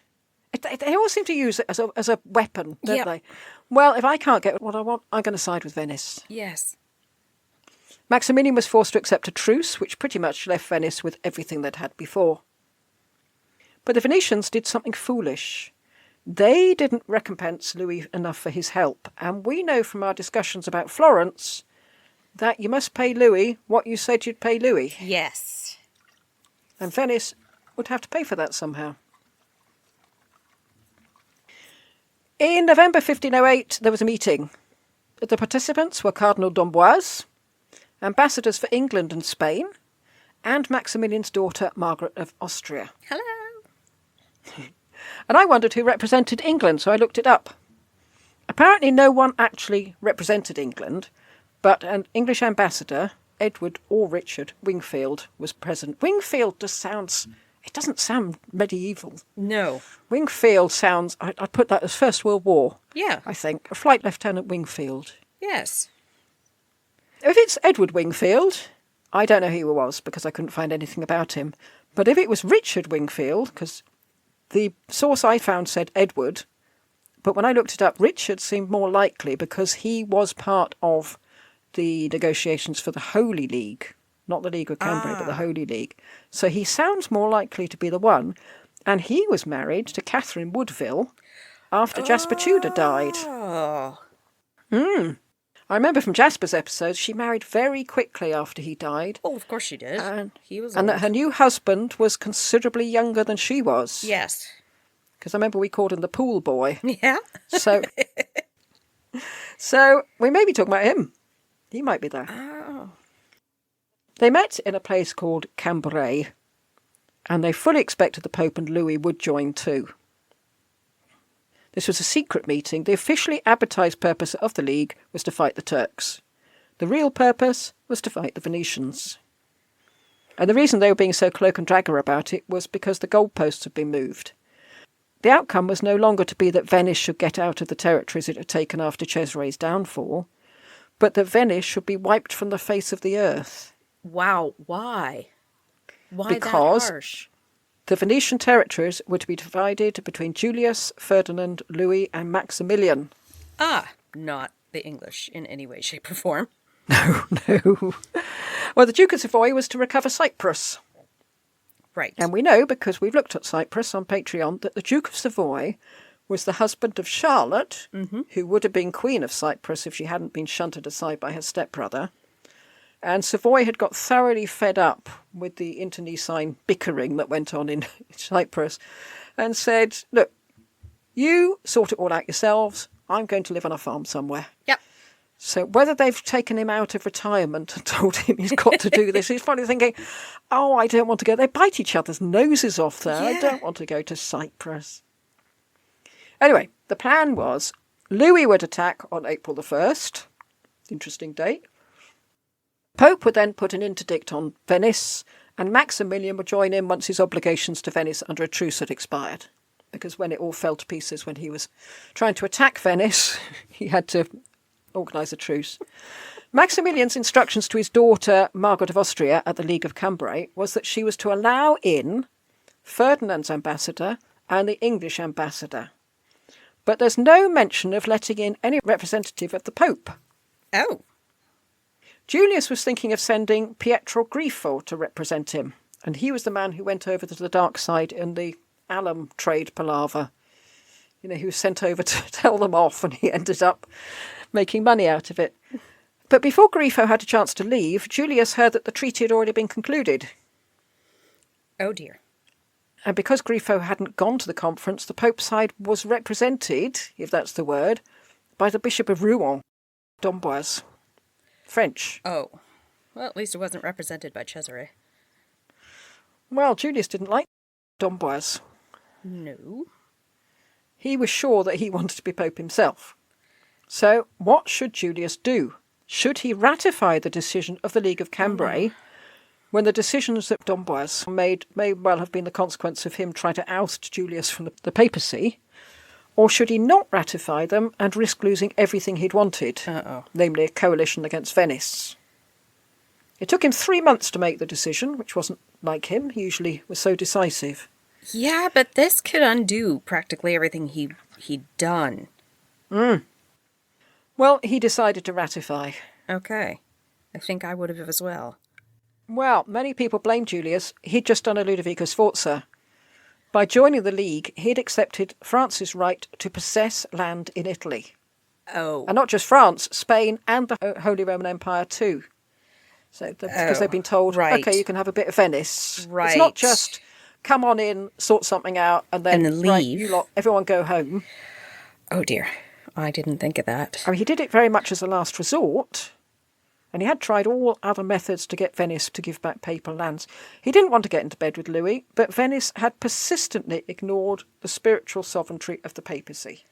They always seem to use it as a weapon, don't they? Well, if I can't get what I want, I'm going to side with Venice. Yes. Maximilian was forced to accept a truce, which pretty much left Venice with everything they'd had before. But the Venetians did something foolish. They didn't recompense Louis enough for his help, and we know from our discussions about Florence that you must pay Louis what you said you'd pay Louis. Yes. And Venice would have to pay for that somehow. In November 1508, there was a meeting. The participants were Cardinal d'Amboise, ambassadors for England and Spain, and Maximilian's daughter, Margaret of Austria. Hello. And I wondered who represented England, so I looked it up. Apparently no one actually represented England, but an English ambassador, Edward or Richard Wingfield, was present. Wingfield it doesn't sound medieval. No. Wingfield sounds, I'd put that as First World War. Yeah. I think. A Flight Lieutenant Wingfield. Yes. If it's Edward Wingfield, I don't know who he was because I couldn't find anything about him. But if it was Richard Wingfield, because the source I found said Edward, but when I looked it up, Richard seemed more likely because he was part of the negotiations for the Holy League. Not the League of Cambrai, but the Holy League. So he sounds more likely to be the one. And he was married to Catherine Woodville after Jasper Tudor died. Oh. I remember from Jasper's episodes, she married very quickly after he died. Oh, of course she did. And He was that old. her new husband was considerably younger than she was. Yes. Because I remember we called him the pool boy. Yeah. So we may be talking about him. He might be there. Oh. They met in a place called Cambrai, and they fully expected the Pope and Louis would join too. This was a secret meeting. The officially advertised purpose of the League was to fight the Turks. The real purpose was to fight the Venetians. And the reason they were being so cloak and dagger about it was because the goalposts had been moved. The outcome was no longer to be that Venice should get out of the territories it had taken after Cesare's downfall, but that Venice should be wiped from the face of the earth. Wow. Why? Why Because that harsh? the Venetian territories were to be divided between Julius, Ferdinand, Louis and Maximilian. Not the English in any way, shape or form. No. Well, the Duke of Savoy was to recover Cyprus. Right. And we know, because we've looked at Cyprus on Patreon, that the Duke of Savoy was the husband of Charlotte, who would have been Queen of Cyprus if she hadn't been shunted aside by her stepbrother. And Savoy had got thoroughly fed up with the internecine bickering that went on in Cyprus and said, look, you sort it all out yourselves. I'm going to live on a farm somewhere. Yep. So whether they've taken him out of retirement and told him he's got to do this, he's probably thinking, oh, I don't want to go. They bite each other's noses off there. Yeah. I don't want to go to Cyprus. Anyway, the plan was Louis would attack on April the 1st. Interesting date. Pope would then put an interdict on Venice, and Maximilian would join in once his obligations to Venice under a truce had expired. Because when it all fell to pieces, when he was trying to attack Venice, he had to organise a truce. Maximilian's instructions to his daughter, Margaret of Austria, at the League of Cambrai, was that she was to allow in Ferdinand's ambassador and the English ambassador. But there's no mention of letting in any representative of the Pope. Oh. Julius was thinking of sending Pietro Grifo to represent him, and he was the man who went over to the dark side in the alum trade palaver. You know, he was sent over to tell them off, and he ended up making money out of it. But before Grifo had a chance to leave, Julius heard that the treaty had already been concluded. Oh, dear. And because Grifo hadn't gone to the conference, the Pope's side was represented, if that's the word, by the Bishop of Rouen, d'Amboise. French. Oh. Well, at least it wasn't represented by Cesare. Well, Julius didn't like d'Amboise. No. He was sure that he wanted to be Pope himself. So what should Julius do? Should he ratify the decision of the League of Cambrai when the decisions that d'Amboise made may well have been the consequence of him trying to oust Julius from the papacy? Or should he not ratify them and risk losing everything he'd wanted, namely a coalition against Venice? It took him 3 months to make the decision, which wasn't like him. He usually was so decisive. Yeah, but this could undo practically everything he'd done. Well, he decided to ratify. Okay. I think I would have as well. Well, many people blame Julius. He'd just done a Ludovico Sforza. By joining the League, he'd accepted France's right to possess land in Italy. Oh. And not just France, Spain and the Holy Roman Empire too. So because they've been told, right. OK, you can have a bit of Venice. Right. It's not just come on in, sort something out, and then leave. Right, you lot, everyone go home. Oh dear. I didn't think of that. I mean, he did it very much as a last resort. And he had tried all other methods to get Venice to give back papal lands. He didn't want to get into bed with Louis, but Venice had persistently ignored the spiritual sovereignty of the papacy.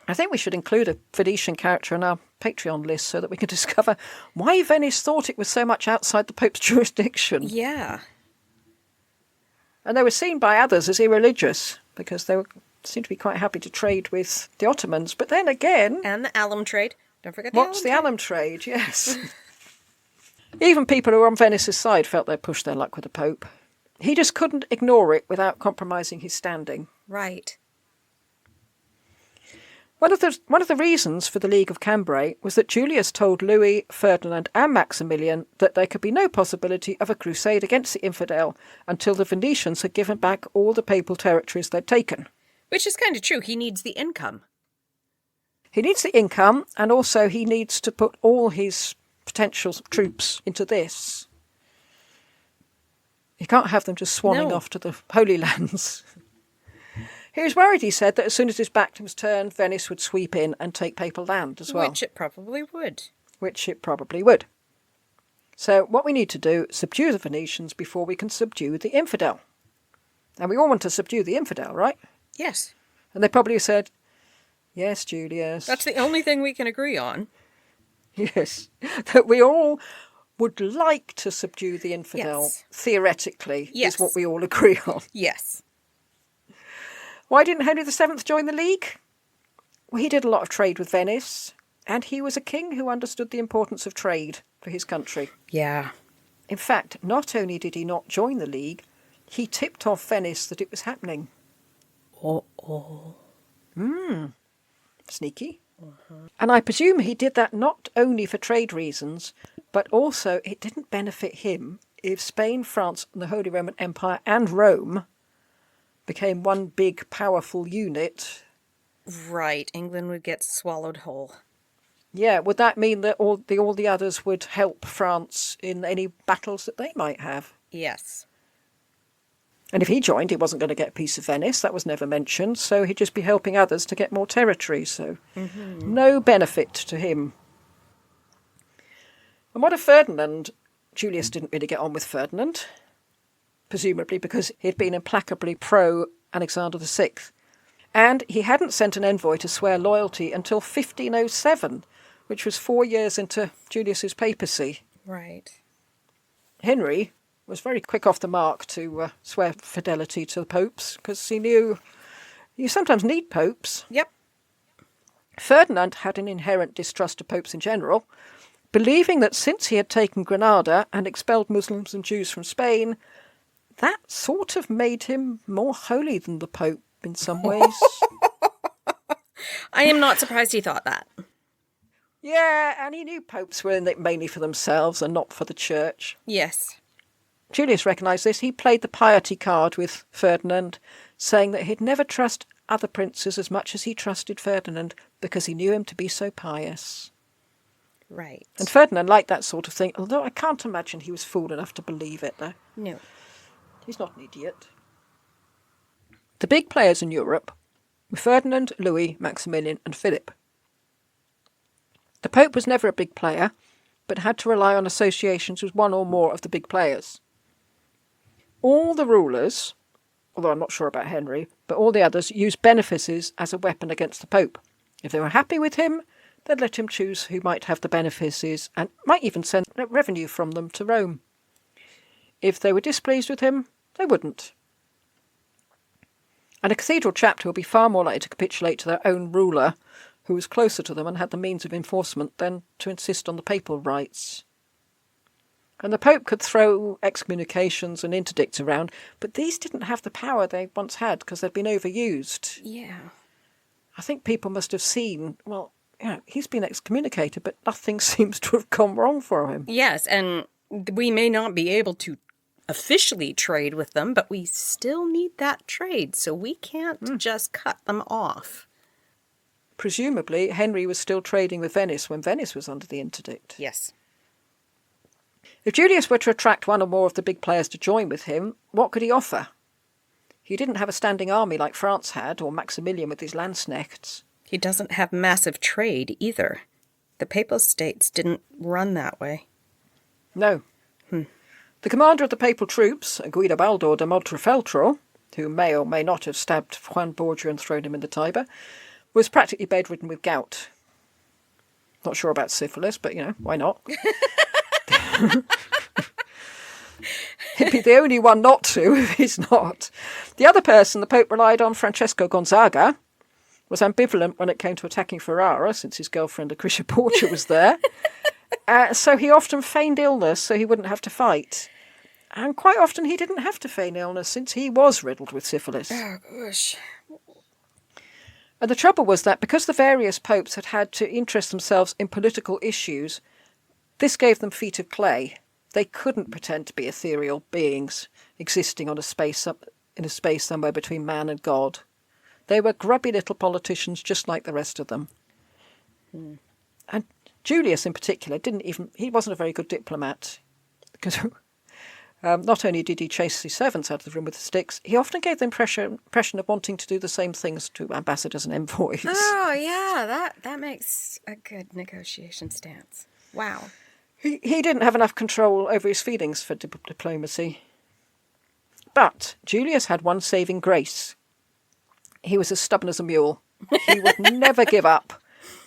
I think we should include a Venetian character in our Patreon list so that we can discover why Venice thought it was so much outside the Pope's jurisdiction. Yeah. And they were seen by others as irreligious because they seemed to be quite happy to trade with the Ottomans. But then again... And the alum trade. Don't forget the What's the alum trade? Yes. Even people who were on Venice's side felt they'd pushed their luck with the Pope. He just couldn't ignore it without compromising his standing. Right. One of the reasons for the League of Cambrai was that Julius told Louis, Ferdinand and Maximilian that there could be no possibility of a crusade against the infidel until the Venetians had given back all the papal territories they'd taken. Which is kind of true. He needs the income. He needs the income, and also he needs to put all his potential troops into this. He can't have them just swanning off to the Holy Lands. He was worried, he said, that as soon as his back was turned, Venice would sweep in and take papal land as well. Which it probably would. So what we need to do is subdue the Venetians before we can subdue the infidel. And we all want to subdue the infidel, right? Yes. And they probably said, yes, Julius. That's the only thing we can agree on. Yes. That we all would like to subdue the infidel, theoretically, is what we all agree on. Yes. Why didn't Henry VII join the League? Well, he did a lot of trade with Venice, and he was a king who understood the importance of trade for his country. Yeah. In fact, not only did he not join the League, he tipped off Venice that it was happening. Sneaky. And I presume he did that not only for trade reasons, but also it didn't benefit him if Spain, France, and the Holy Roman Empire and Rome became one big, powerful unit. Right. England would get swallowed whole. Yeah, would that mean that all the others would help France in any battles that they might have? Yes. And if he joined, he wasn't going to get a piece of Venice. That was never mentioned. So he'd just be helping others to get more territory. So no benefit to him. And what of Ferdinand? Julius didn't really get on with Ferdinand, presumably because he'd been implacably pro-Alexander VI. And he hadn't sent an envoy to swear loyalty until 1507, which was 4 years into Julius's papacy. Right. Henry was very quick off the mark to swear fidelity to the popes, because he knew you sometimes need popes. Yep. Ferdinand had an inherent distrust of popes in general, believing that since he had taken Granada and expelled Muslims and Jews from Spain, that sort of made him more holy than the Pope in some ways. I am not surprised he thought that. Yeah, and he knew popes were in it mainly for themselves and not for the church. Yes. Julius recognised this. He played the piety card with Ferdinand, saying that he'd never trust other princes as much as he trusted Ferdinand because he knew him to be so pious. Right. And Ferdinand liked that sort of thing, although I can't imagine he was fool enough to believe it, though. No. He's not an idiot. The big players in Europe were Ferdinand, Louis, Maximilian and Philip. The Pope was never a big player, but had to rely on associations with one or more of the big players. All the rulers, although I'm not sure about Henry, but all the others used benefices as a weapon against the Pope. If they were happy with him, they'd let him choose who might have the benefices and might even send revenue from them to Rome. If they were displeased with him, they wouldn't. And a cathedral chapter would be far more likely to capitulate to their own ruler, who was closer to them and had the means of enforcement, than to insist on the papal rights. And the Pope could throw excommunications and interdicts around, but these didn't have the power they once had because they'd been overused. Yeah. I think people must have seen, well, he's been excommunicated, but nothing seems to have gone wrong for him. Yes, and we may not be able to officially trade with them, but we still need that trade, so we can't just cut them off. Presumably, Henry was still trading with Venice when Venice was under the interdict. Yes. If Julius were to attract one or more of the big players to join with him, what could he offer? He didn't have a standing army like France had, or Maximilian with his landsknechts. He doesn't have massive trade either. The Papal States didn't run that way. No. The commander of the papal troops, Guidobaldo de Montefeltro, who may or may not have stabbed Juan Borgia and thrown him in the Tiber, was practically bedridden with gout. Not sure about syphilis, but, why not? He'd be the only one not to if he's not. The other person the Pope relied on, Francesco Gonzaga, was ambivalent when it came to attacking Ferrara, since his girlfriend Lucretia Borgia was there. So he often feigned illness so he wouldn't have to fight. And quite often he didn't have to feign illness, since he was riddled with syphilis. Oh, gosh. And the trouble was that because the various popes had had to interest themselves in political issues, this gave them feet of clay. They couldn't pretend to be ethereal beings existing in a space somewhere between man and God. They were grubby little politicians just like the rest of them. And Julius in particular he wasn't a very good diplomat. Because not only did he chase his servants out of the room with sticks, he often gave the impression of wanting to do the same things to ambassadors and envoys. Oh, yeah, that makes a good negotiation stance. Wow. He didn't have enough control over his feelings for diplomacy. But Julius had one saving grace. He was as stubborn as a mule. He would never give up,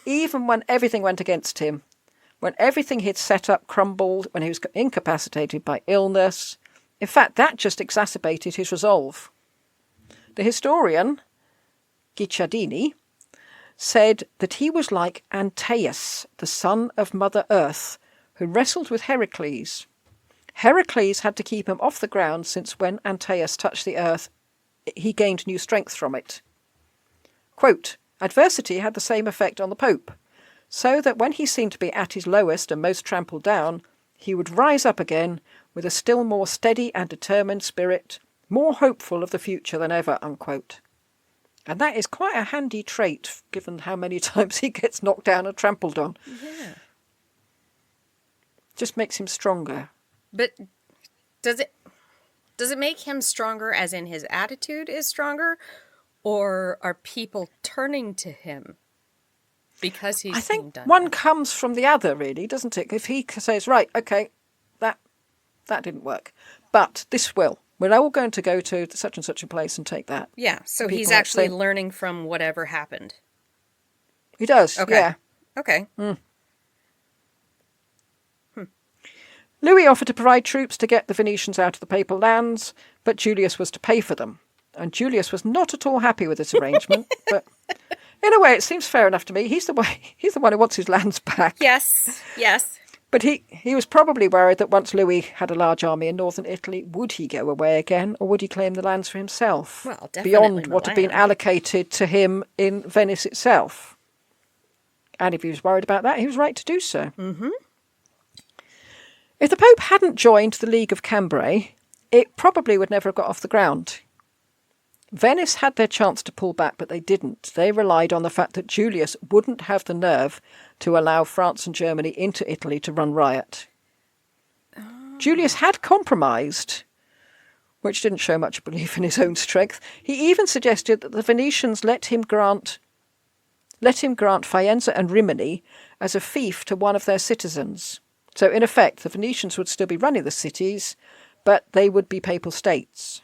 even when everything went against him. When everything he'd set up crumbled, when he was incapacitated by illness. In fact, that just exacerbated his resolve. The historian, Guicciardini, said that he was like Antaeus, the son of Mother Earth, who wrestled with Heracles. Heracles had to keep him off the ground, since when Antaeus touched the earth, he gained new strength from it. Quote, adversity had the same effect on the Pope, so that when he seemed to be at his lowest and most trampled down, he would rise up again with a still more steady and determined spirit, more hopeful of the future than ever, unquote. And that is quite a handy trait, given how many times he gets knocked down and trampled on. Yeah. Just makes him stronger. But does it make him stronger as in his attitude is stronger? Or are people turning to him because he's I think done one that? comes from the other, really, doesn't it? If he says, right, okay, that didn't work, but this will. We're all going to go to such and such a place and take that. Yeah, so People he's might actually say- learning from whatever happened. He does, Okay. yeah. Okay. Louis offered to provide troops to get the Venetians out of the papal lands, but Julius was to pay for them. And Julius was not at all happy with this arrangement, but in a way it seems fair enough to me. He's the one who wants his lands back. Yes. But he was probably worried that once Louis had a large army in northern Italy, would he go away again, or would he claim the lands for himself? Well, definitely beyond what had been Milan. allocated to him in Venice itself. And if he was worried about that, he was right to do so. Mm-hmm. If the Pope hadn't joined the League of Cambrai, it probably would never have got off the ground. Venice had their chance to pull back, but they didn't. They relied on the fact that Julius wouldn't have the nerve to allow France and Germany into Italy to run riot. Oh. Julius had compromised, which didn't show much belief in his own strength. He even suggested that the Venetians let him grant Faenza and Rimini as a fief to one of their citizens. So in effect, the Venetians would still be running the cities, but they would be papal states.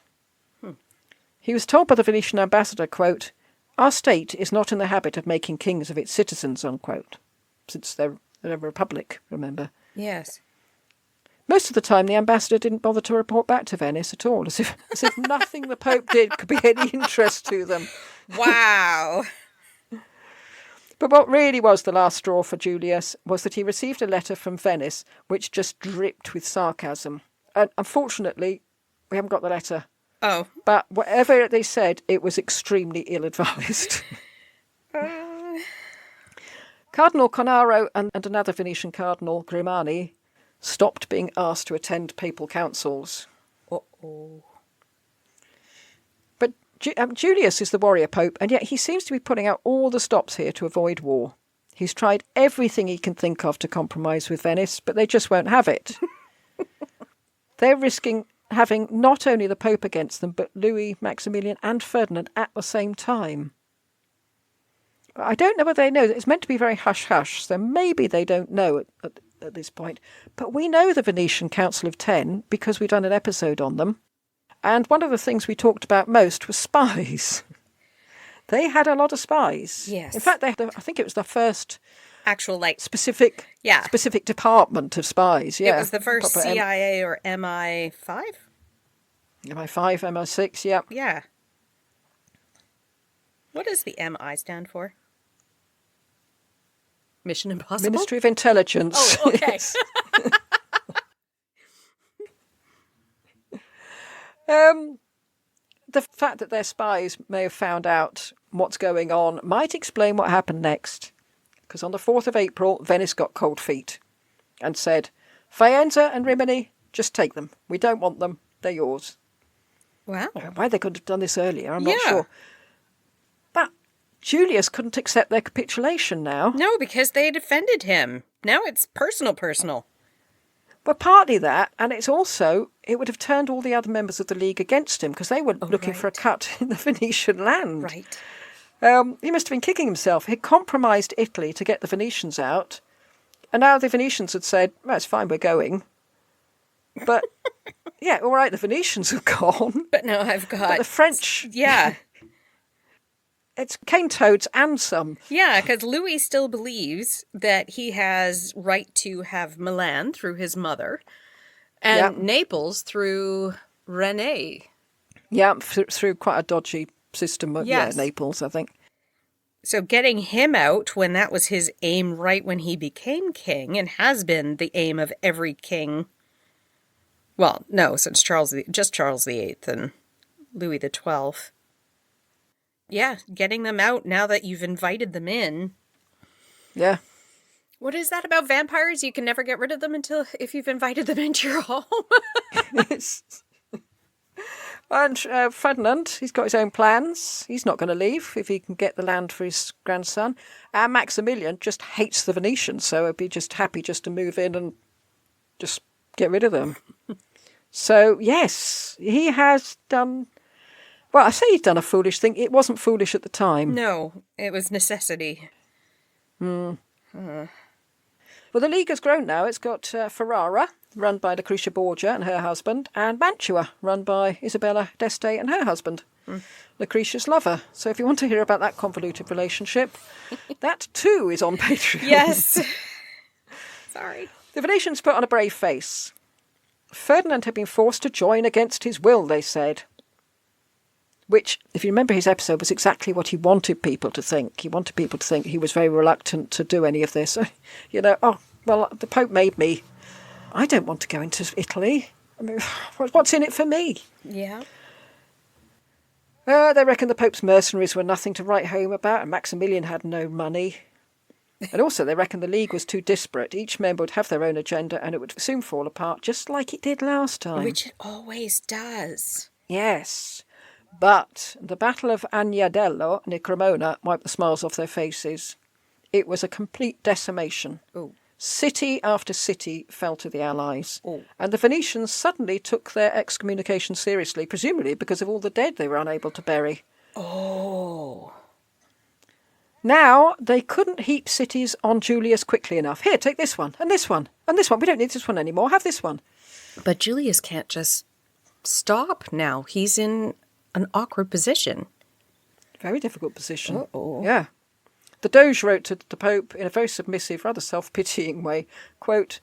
He was told by the Venetian ambassador, quote, "Our state is not in the habit of making kings of its citizens," unquote, since they're a republic, remember. Yes. Most of the time, the ambassador didn't bother to report back to Venice at all, as if nothing the Pope did could be any interest to them. Wow. But what really was the last straw for Julius was that he received a letter from Venice which just dripped with sarcasm. And unfortunately, we haven't got the letter. Oh. But whatever they said, it was extremely ill-advised. Cardinal Cornaro and another Venetian cardinal, Grimani, stopped being asked to attend papal councils. Uh-oh. But Julius is the warrior pope, and yet he seems to be putting out all the stops here to avoid war. He's tried everything he can think of to compromise with Venice, but they just won't have it. They're risking having not only the Pope against them, but Louis, Maximilian and Ferdinand at the same time. I don't know whether they know. It's meant to be very hush-hush, so maybe they don't know at this point. But we know the Venetian Council of Ten because we've done an episode on them. And one of the things we talked about most was spies. They had a lot of spies. Yes. In fact, I think it was the first Actual, specific department of spies. Yeah, it was the first CIA or MI5? MI5, MI6, yeah. Yeah. What does the MI stand for? Mission Impossible? Ministry of Intelligence. Oh, okay. Yes. The fact that their spies may have found out what's going on might explain what happened next. Because on the 4th of April, Venice got cold feet and said, "Faenza and Rimini, just take them. We don't want them. They're yours." Wow. Why they could have done this earlier, I'm not Yeah. sure. But Julius couldn't accept their capitulation now. No, because they defended him. Now it's personal. But partly that, and it's also, it would have turned all the other members of the League against him because they were looking for a cut in the Venetian land. Right. He must have been kicking himself. He compromised Italy to get the Venetians out, and now the Venetians had said, "Well, it's fine, we're going." But, yeah, all right, the Venetians have gone. But now I've got... But the French... Yeah. It's cane toads and some. Yeah, because Louis still believes that he has right to have Milan through his mother and Naples through Renee. Yeah, through quite a dodgy system of Naples, I think. So getting him out when that was his aim right when he became king and has been the aim of every king. Well, no, since Charles VIII and Louis XII. Yeah, getting them out now that you've invited them in. Yeah. What is that about vampires? You can never get rid of them if you've invited them into your home. And Ferdinand, he's got his own plans. He's not going to leave if he can get the land for his grandson. And Maximilian just hates the Venetians, so he'd be just happy just to move in and just get rid of them. So, yes, he has done... Well, I say he's done a foolish thing. It wasn't foolish at the time. No, it was necessity. Well, the League has grown now. It's got Ferrara, run by Lucretia Borgia and her husband, and Mantua, run by Isabella d'Este and her husband, Lucretia's lover. So if you want to hear about that convoluted relationship, that too is on Patreon. Yes. Sorry. The Venetians put on a brave face. Ferdinand had been forced to join against his will, they said. Which, if you remember his episode, was exactly what he wanted people to think. He wanted people to think he was very reluctant to do any of this. The Pope made me. I don't want to go into Italy. I mean, what's in it for me? Yeah. They reckon the Pope's mercenaries were nothing to write home about, and Maximilian had no money. And also they reckon the League was too disparate. Each member would have their own agenda, and it would soon fall apart, just like it did last time. Which it always does. Yes. But the Battle of Agnadello near Cremona wiped the smiles off their faces. It was a complete decimation. Ooh. City after city fell to the Allies. Ooh. And the Venetians suddenly took their excommunication seriously, presumably because of all the dead they were unable to bury. Oh. Now, they couldn't heap cities on Julius quickly enough. Here, take this one, and this one. And this one, we don't need this one anymore. Have this one. But Julius can't just stop now. He's in an awkward position. Very difficult position. Uh-oh. Yeah. The Doge wrote to the Pope in a very submissive, rather self-pitying way, quote,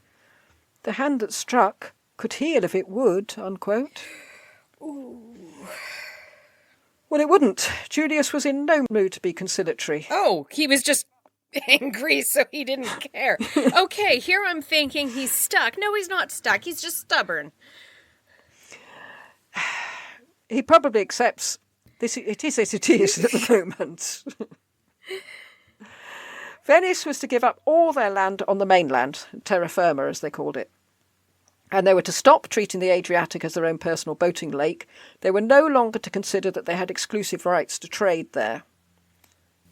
"The hand that struck could heal if it would," unquote. Ooh. Well, it wouldn't. Julius was in no mood to be conciliatory. Oh, he was just angry, so he didn't care. Okay, here I'm thinking he's stuck. No, he's not stuck. He's just stubborn. He probably accepts this. It is as it is at the moment. Venice was to give up all their land on the mainland, terra firma as they called it. And they were to stop treating the Adriatic as their own personal boating lake. They were no longer to consider that they had exclusive rights to trade there.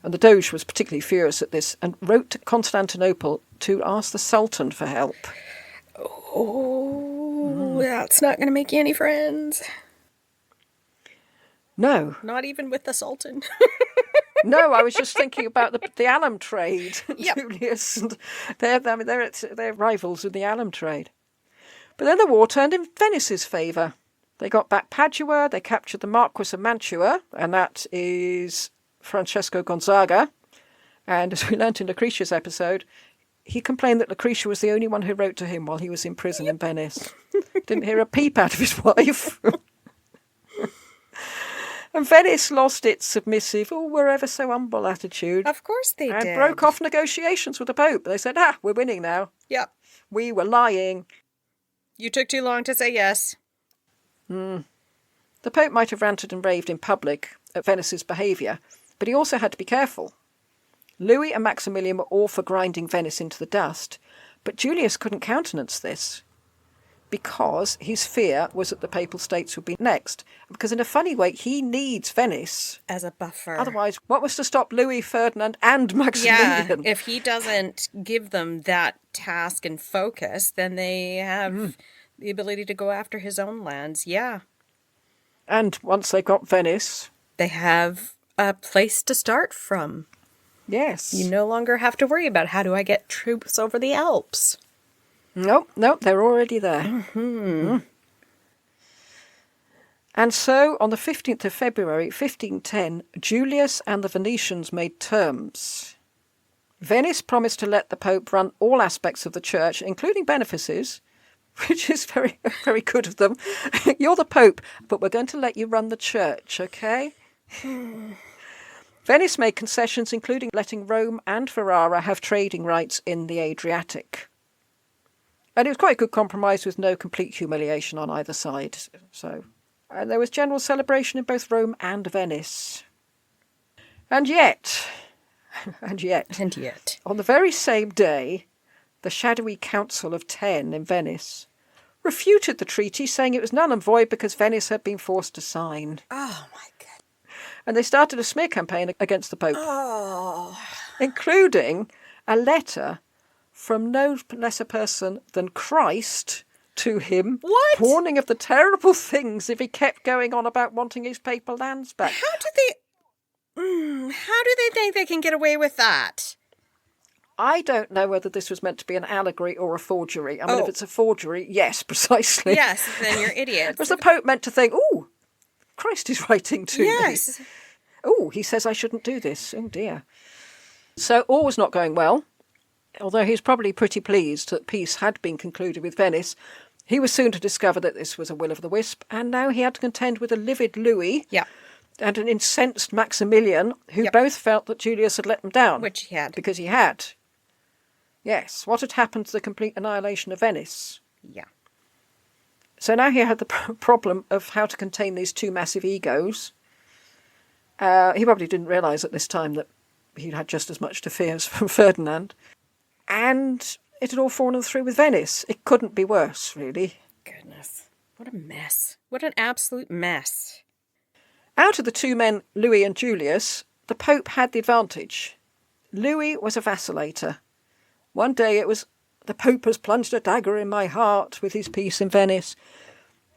And the Doge was particularly furious at this and wrote to Constantinople to ask the Sultan for help. Oh, that's not going to make you any friends. No. Not even with the Sultan. No, I was just thinking about the alum trade, Yep. Julius. And they're rivals in the alum trade. But then the war turned in Venice's favour. They got back Padua, they captured the Marquis of Mantua, and that is Francesco Gonzaga. And as we learnt in Lucretia's episode, he complained that Lucretia was the only one who wrote to him while he was in prison in Venice. Didn't hear a peep out of his wife. And Venice lost its submissive, we're ever so humble attitude. Of course they and did. broke off negotiations with the Pope. They said, we're winning now. Yep. We were lying. You took too long to say yes. The Pope might have ranted and raved in public at Venice's behaviour, but he also had to be careful. Louis and Maximilian were all for grinding Venice into the dust, but Julius couldn't countenance this because his fear was that the Papal States would be next. Because in a funny way, he needs Venice. As a buffer. Otherwise, what was to stop Louis, Ferdinand and Maximilian? Yeah, if he doesn't give them that task and focus, then they have the ability to go after his own lands. Yeah. And once they got Venice... they have a place to start from. Yes. You no longer have to worry about how do I get troops over the Alps. No, they're already there. Mm-hmm. And so, on the 15th of February, 1510, Julius and the Venetians made terms. Venice promised to let the Pope run all aspects of the church, including benefices, which is very, very good of them. You're the Pope, but we're going to let you run the church, okay? Venice made concessions, including letting Rome and Ferrara have trading rights in the Adriatic. And it was quite a good compromise with no complete humiliation on either side. And there was general celebration in both Rome and Venice. And yet, on the very same day, the shadowy Council of Ten in Venice refuted the treaty, saying it was null and void because Venice had been forced to sign. Oh, my God. And they started a smear campaign against the Pope, Oh. including a letter from no less a person than Christ to him, What? warning of the terrible things if he kept going on about wanting his papal lands back. How do they think they can get away with that? I don't know whether this was meant to be an allegory or a forgery. I mean, if it's a forgery, yes, precisely. Yes, then you're idiots. Was the Pope meant to think, Christ is writing to me? Yes. He says I shouldn't do this. Oh, dear. So all was not going well. Although he was probably pretty pleased that peace had been concluded with Venice, he was soon to discover that this was a will-o'-the-wisp, and now he had to contend with a livid Louis and an incensed Maximilian, who both felt that Julius had let them down. Which he had. Because he had. Yes, what had happened to the complete annihilation of Venice? Yeah. So now he had the problem of how to contain these two massive egos. He probably didn't realise at this time that he'd had just as much to fear as from Ferdinand. And it had all fallen through with Venice. It couldn't be worse, really. Goodness. What a mess. What an absolute mess. Out of the two men, Louis and Julius, the Pope had the advantage. Louis was a vacillator. One day it was, the Pope has plunged a dagger in my heart with his peace in Venice.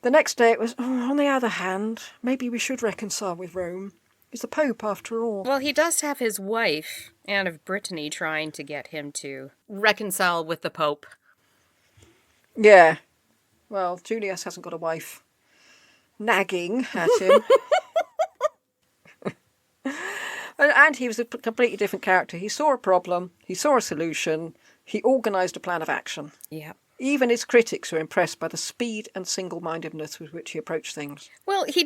The next day it was, on the other hand, maybe we should reconcile with Rome. He's the Pope, after all. Well, he does have his wife, Anne of Brittany, trying to get him to reconcile with the Pope. Yeah. Well, Julius hasn't got a wife nagging at him. And he was a completely different character. He saw a problem, he saw a solution, he organised a plan of action. Yeah. Even his critics were impressed by the speed and single-mindedness with which he approached things. Well, if he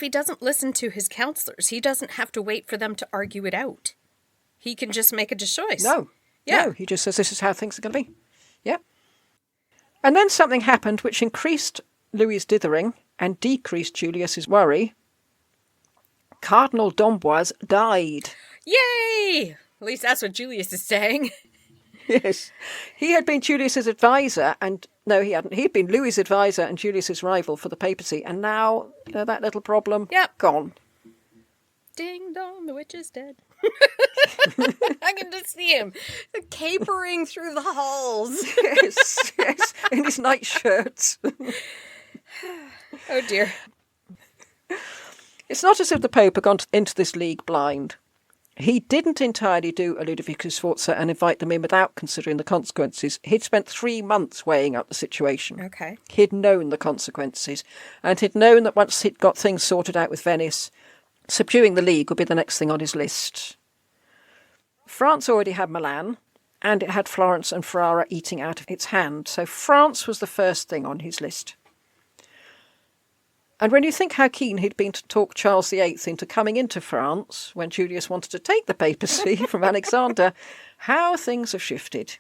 doesn't listen to his counselors, he doesn't have to wait for them to argue it out. He can just make a choice. No. Yeah. No, he just says this is how things are going to be. Yeah. And then something happened which increased Louis's dithering and decreased Julius's worry. Cardinal d'Amboise died. Yay! At least that's what Julius is saying. Yes. He had been Julius's advisor, and no, he hadn't. He'd been Louis's advisor and Julius's rival for the papacy, and now, that little problem, gone. Ding dong, the witch is dead. I can just see him capering through the halls. Yes, in his nightshirts. Oh dear. It's not as if the Pope had gone into this league blind. He didn't entirely do a Ludovicus Sforza and invite them in without considering the consequences. He'd spent 3 months weighing up the situation. Okay. He'd known the consequences, and he'd known that once he'd got things sorted out with Venice, subduing the League would be the next thing on his list. France already had Milan, and it had Florence and Ferrara eating out of its hand, so France was the first thing on his list. And when you think how keen he'd been to talk Charles VIII into coming into France when Julius wanted to take the papacy from Alexander, how things have shifted.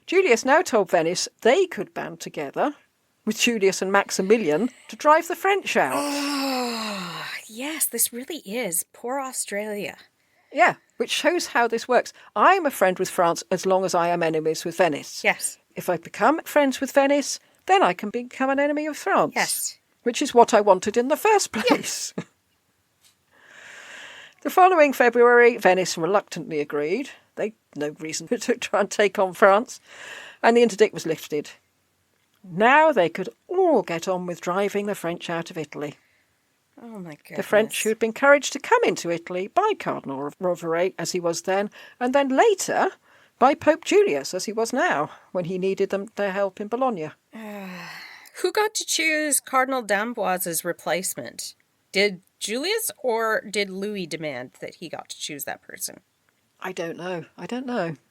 Julius now told Venice they could band together with Julius and Maximilian to drive the French out. Oh, yes, this really is poor Australia. Yeah, which shows how this works. I'm a friend with France as long as I am enemies with Venice. Yes. If I become friends with Venice, then I can become an enemy of France. Yes. Which is what I wanted in the first place. Yes. The following February, Venice reluctantly agreed. They'd no reason to try and take on France. And the interdict was lifted. Now they could all get on with driving the French out of Italy. Oh, my goodness. The French who had been encouraged to come into Italy by Cardinal Rovere, as he was then, and then later by Pope Julius, as he was now, when he needed their help in Bologna. Who got to choose Cardinal d'Amboise's replacement? Did Julius or did Louis demand that he got to choose that person? I don't know.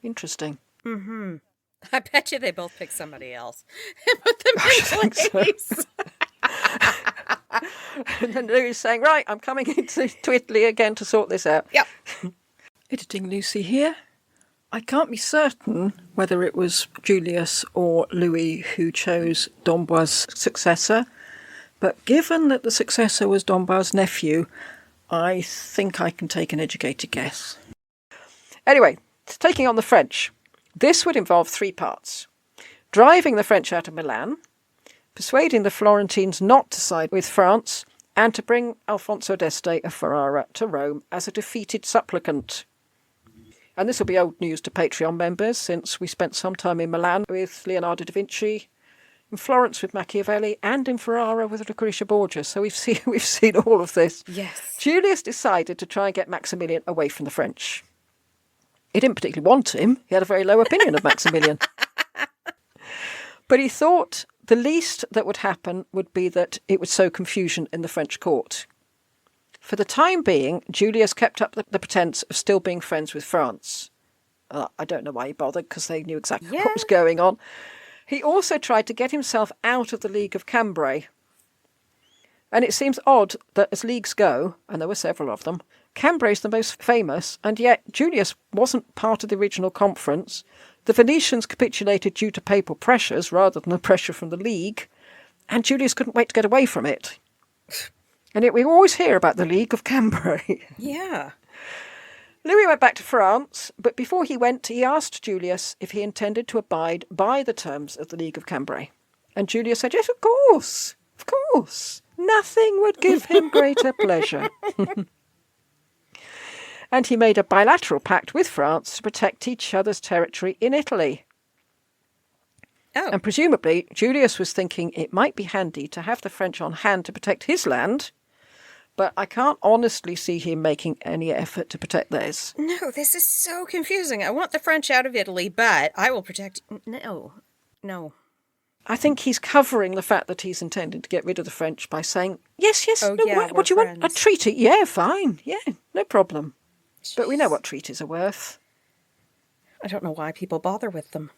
Interesting. Mm-hmm. I bet you they both picked somebody else and put them in place. So. And then Louis saying, right, I'm coming to Italy again to sort this out. Yep. Editing Lucy here. I can't be certain whether it was Julius or Louis who chose d'Amboise's successor, but given that the successor was d'Amboise's nephew, I think I can take an educated guess. Anyway, taking on the French. This would involve 3 parts. Driving the French out of Milan, persuading the Florentines not to side with France, and to bring Alfonso d'Este of Ferrara to Rome as a defeated supplicant. And this will be old news to Patreon members, since we spent some time in Milan with Leonardo da Vinci, in Florence with Machiavelli, and in Ferrara with Lucretia Borgia. So we've seen all of this. Yes. Julius decided to try and get Maximilian away from the French. He didn't particularly want him. He had a very low opinion of Maximilian. But he thought the least that would happen would be that it would sow confusion in the French court. For the time being, Julius kept up the pretense of still being friends with France. I don't know why he bothered, because they knew exactly what was going on. He also tried to get himself out of the League of Cambrai. And it seems odd that as leagues go, and there were several of them, Cambrai is the most famous, and yet Julius wasn't part of the original conference. The Venetians capitulated due to papal pressures rather than the pressure from the League, and Julius couldn't wait to get away from it. And yet we always hear about the League of Cambrai. Yeah. Louis went back to France, but before he went, he asked Julius if he intended to abide by the terms of the League of Cambrai. And Julius said, yes, of course, of course. Nothing would give him greater pleasure. And he made a bilateral pact with France to protect each other's territory in Italy. Oh. And presumably, Julius was thinking it might be handy to have the French on hand to protect his land, but I can't honestly see him making any effort to protect theirs. No, this is so confusing. I want the French out of Italy, but I will protect... No. I think he's covering the fact that he's intending to get rid of the French by saying, yes, Oh, no, yeah, what do you we're want? A friends. treaty? Yeah, fine. Yeah, no problem. But we know what treaties are worth. I don't know why people bother with them.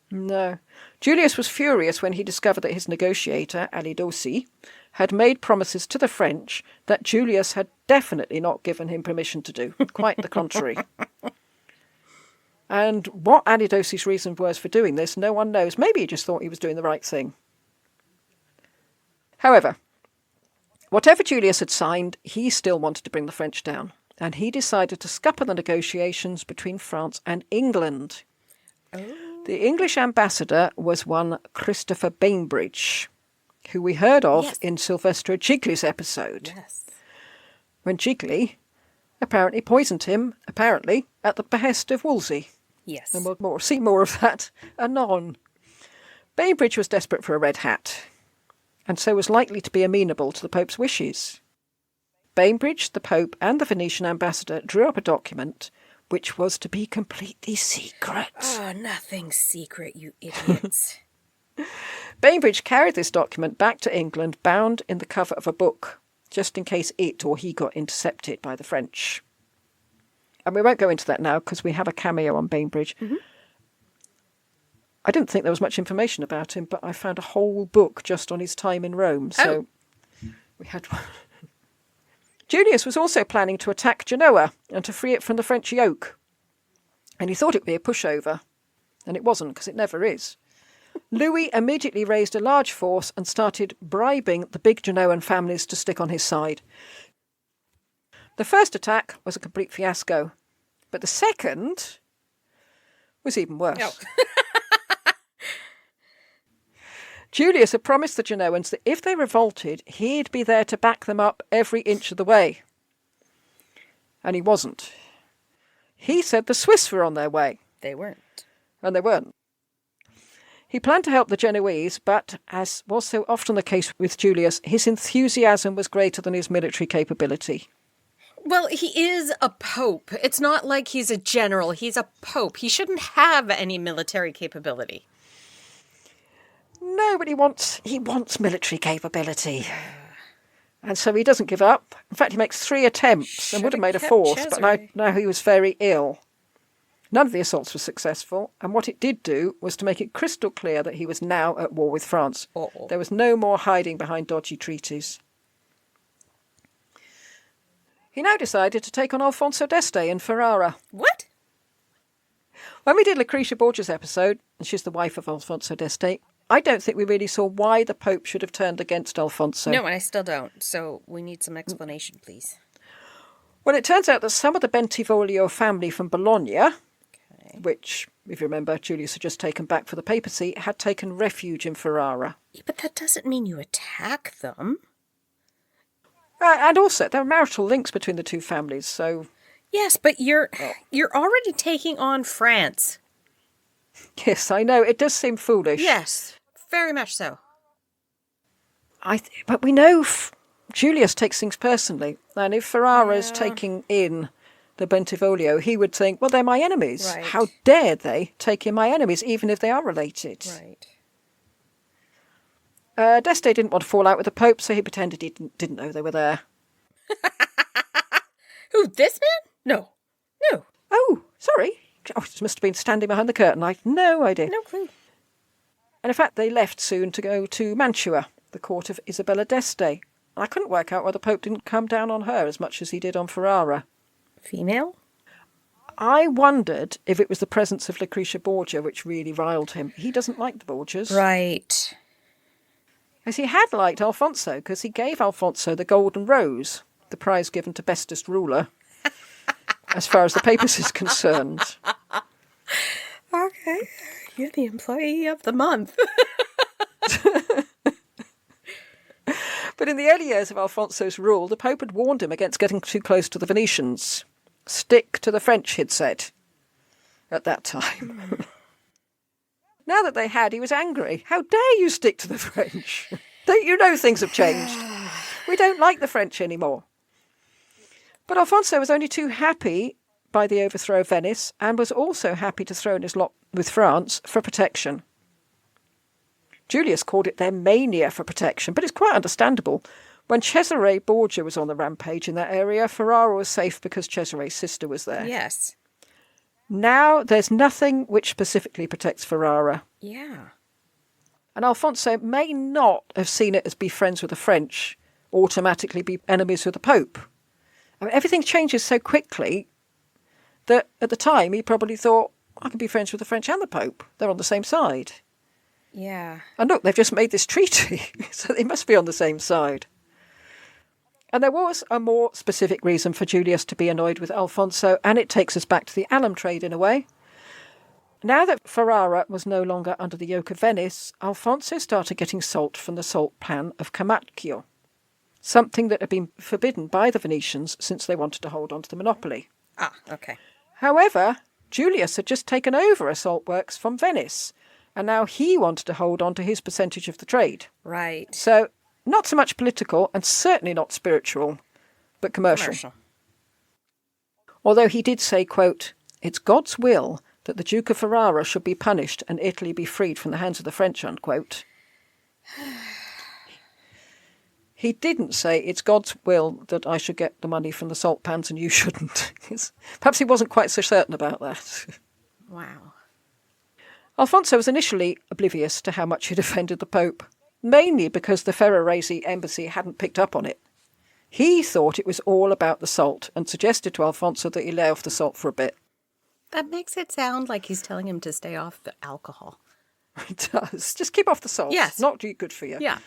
No. Julius was furious when he discovered that his negotiator, Alidosi, had made promises to the French that Julius had definitely not given him permission to do. Quite the contrary. And what Alidosi's reason was for doing this, no one knows. Maybe he just thought he was doing the right thing. However, whatever Julius had signed, he still wanted to bring the French down. And he decided to scupper the negotiations between France and England. Oh. The English ambassador was one Christopher Bainbridge, who we heard of Yes. in Sylvester Jiggly's episode, Yes. when Jiggly apparently poisoned him, at the behest of Wolsey. Yes. And we'll see more of that anon. Bainbridge was desperate for a red hat, and so was likely to be amenable to the Pope's wishes. Bainbridge, the Pope, and the Venetian ambassador drew up a document which was to be completely secret. Oh, nothing's secret, you idiots. Bainbridge carried this document back to England bound in the cover of a book, just in case it or he got intercepted by the French. And we won't go into that now because we have a cameo on Bainbridge. Mm-hmm. I didn't think there was much information about him, but I found a whole book just on his time in Rome. So we had one. Julius was also planning to attack Genoa and to free it from the French yoke. And he thought it would be a pushover. And it wasn't, because it never is. Louis immediately raised a large force and started bribing the big Genoan families to stick on his side. The first attack was a complete fiasco, but the second was even worse. Oh. Julius had promised the Genoans that if they revolted, he'd be there to back them up every inch of the way. And he wasn't. He said the Swiss were on their way. They weren't. And they weren't. He planned to help the Genoese, but, as was so often the case with Julius, his enthusiasm was greater than his military capability. Well, he is a pope. It's not like he's a general. He's a pope. He shouldn't have any military capability. No, but he wants military capability. And so he doesn't give up. In fact, he makes 3 attempts and would have made a 4th, but now he was very ill. None of the assaults were successful, and what it did do was to make it crystal clear that he was now at war with France. Uh-oh. There was no more hiding behind dodgy treaties. He now decided to take on Alfonso d'Este in Ferrara. What? When we did Lucretia Borgia's episode, and she's the wife of Alfonso d'Este, I don't think we really saw why the Pope should have turned against Alfonso. No, and I still don't. So we need some explanation, please. Well, it turns out that some of the Bentivoglio family from Bologna, which, if you remember, Julius had just taken back for the papacy, had taken refuge in Ferrara. Yeah, but that doesn't mean you attack them. And also, there are marital links between the two families, so... Yes, but you're already taking on France. Yes, I know, it does seem foolish. Yes, very much so. But we know Julius takes things personally, and if Ferrara's taking in the Bentivoglio, he would think, well, they're my enemies. Right. How dare they take in my enemies, even if they are related? Right. D'Este didn't want to fall out with the Pope, so he pretended he didn't know they were there. Who, this man? No. Oh, sorry. Oh, he must have been standing behind the curtain. I had no idea. No clue. And in fact, they left soon to go to Mantua, the court of Isabella d'Este. I couldn't work out why the Pope didn't come down on her as much as he did on Ferrara. Female? I wondered if it was the presence of Lucretia Borgia which really riled him. He doesn't like the Borgias. Right. As he had liked Alfonso, because he gave Alfonso the Golden Rose, the prize given to bestest ruler, as far as the papacy is concerned. Okay. You're the employee of the month. But in the early years of Alfonso's rule, the Pope had warned him against getting too close to the Venetians. Stick to the French, he'd said, at that time. Now that they had, he was angry. How dare you stick to the French? Don't you know things have changed? We don't like the French anymore. But Alfonso was only too happy by the overthrow of Venice, and was also happy to throw in his lot with France for protection. Julius called it their mania for protection, but it's quite understandable. When Cesare Borgia was on the rampage in that area, Ferrara was safe because Cesare's sister was there. Yes. Now there's nothing which specifically protects Ferrara. Yeah. And Alfonso may not have seen it as be friends with the French, automatically be enemies with the Pope. I mean, everything changes so quickly that at the time he probably thought, I can be friends with the French and the Pope. They're on the same side. Yeah. And look, they've just made this treaty, so they must be on the same side. And there was a more specific reason for Julius to be annoyed with Alfonso, and it takes us back to the alum trade in a way. Now that Ferrara was no longer under the yoke of Venice, Alfonso started getting salt from the salt pan of Camacchio, something that had been forbidden by the Venetians since they wanted to hold on to the monopoly. Ah, okay. However, Julius had just taken over a salt works from Venice, and now he wanted to hold on to his percentage of the trade. Right. So, not so much political, and certainly not spiritual, but commercial. Although he did say, quote, "It's God's will that the Duke of Ferrara should be punished and Italy be freed from the hands of the French," unquote. He didn't say, "It's God's will that I should get the money from the salt pans and you shouldn't." Perhaps he wasn't quite so certain about that. Wow. Alfonso was initially oblivious to how much he'd offended the Pope, mainly because the Ferrarese embassy hadn't picked up on it. He thought it was all about the salt and suggested to Alfonso that he lay off the salt for a bit. That makes it sound like he's telling him to stay off the alcohol. It does. Just keep off the salt. Yes. It's not good for you. Yeah.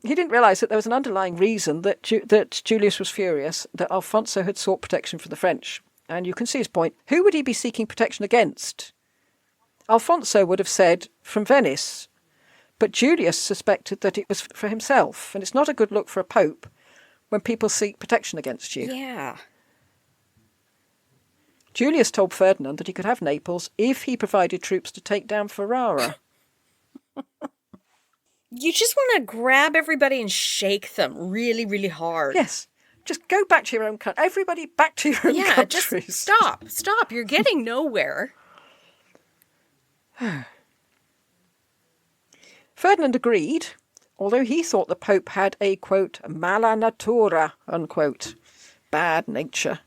He didn't realise that there was an underlying reason that Julius was furious that Alfonso had sought protection from the French. And you can see his point. Who would he be seeking protection against? Alfonso would have said from Venice, but Julius suspected that it was for himself. And it's not a good look for a pope when people seek protection against you. Yeah. Julius told Ferdinand that he could have Naples if he provided troops to take down Ferrara. You just want to grab everybody and shake them really, really hard. Yes. Just go back to your own country. Everybody back to your own countries. Yeah, just stop. You're getting nowhere. Ferdinand agreed, although he thought the Pope had a, quote, mala natura, unquote, bad nature.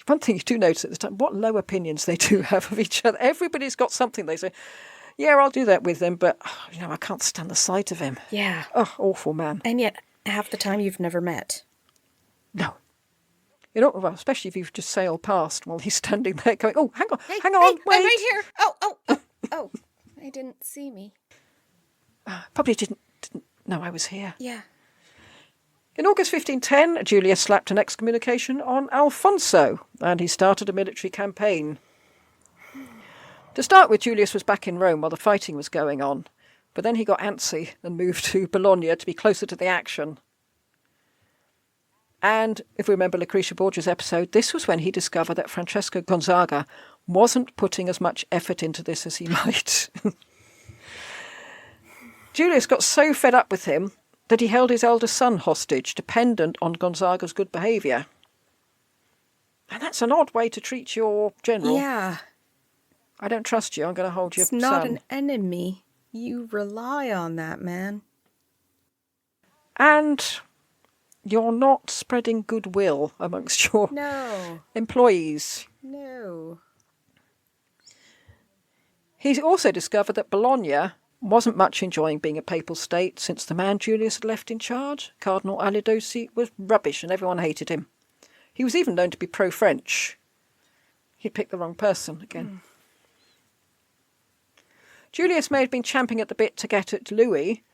One thing you do notice at the time, what low opinions they do have of each other. Everybody's got something they say, yeah, I'll do that with them, but, I can't stand the sight of him. Yeah. Oh, awful man. And yet, half the time you've never met. No. Well, especially if you've just sailed past while he's standing there going, oh, hang on, Hey, hang on, wait. I'm right here. Oh, I didn't see me. Probably didn't know I was here. Yeah. In August 1510, Julius slapped an excommunication on Alfonso, and he started a military campaign. To start with, Julius was back in Rome while the fighting was going on, but then he got antsy and moved to Bologna to be closer to the action. And, if we remember Lucretia Borgia's episode, this was when he discovered that Francesco Gonzaga wasn't putting as much effort into this as he might. Julius got so fed up with him that he held his eldest son hostage, dependent on Gonzaga's good behaviour. And that's an odd way to treat your general. Yeah. I don't trust you, I'm going to hold your son. It's not an enemy. You rely on that man. And you're not spreading goodwill amongst your employees. No. He's also discovered that Bologna wasn't much enjoying being a papal state since the man Julius had left in charge, Cardinal Alidosi, was rubbish and everyone hated him. He was even known to be pro-French. He'd picked the wrong person again. Julius may have been champing at the bit to get at Louis,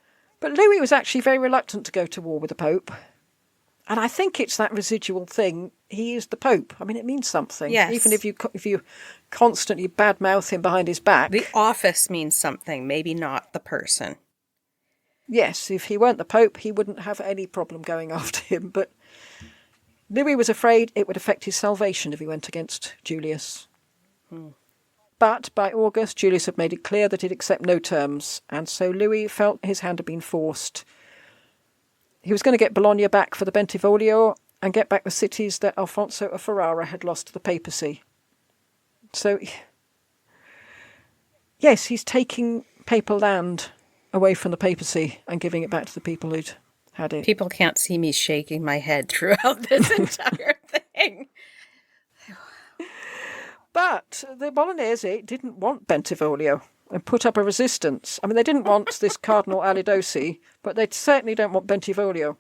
but Louis was actually very reluctant to go to war with the Pope. And I think it's that residual thing. He is the Pope. I mean, it means something. Yes. Even if you constantly badmouth him behind his back. The office means something, maybe not the person. Yes, if he weren't the Pope, he wouldn't have any problem going after him. But Louis was afraid it would affect his salvation if he went against Julius. But by August, Julius had made it clear that he'd accept no terms, and so Louis felt his hand had been forced. He was going to get Bologna back for the Bentivoglio and get back the cities that Alfonso of Ferrara had lost to the papacy. So Yes, he's taking papal land away from the papacy and giving it back to the people who'd had it. People can't see me shaking my head throughout this entire thing. But the Bolognese didn't want Bentivoglio and put up a resistance. I mean, they didn't want this Cardinal Alidossi, but they certainly don't want Bentivoglio.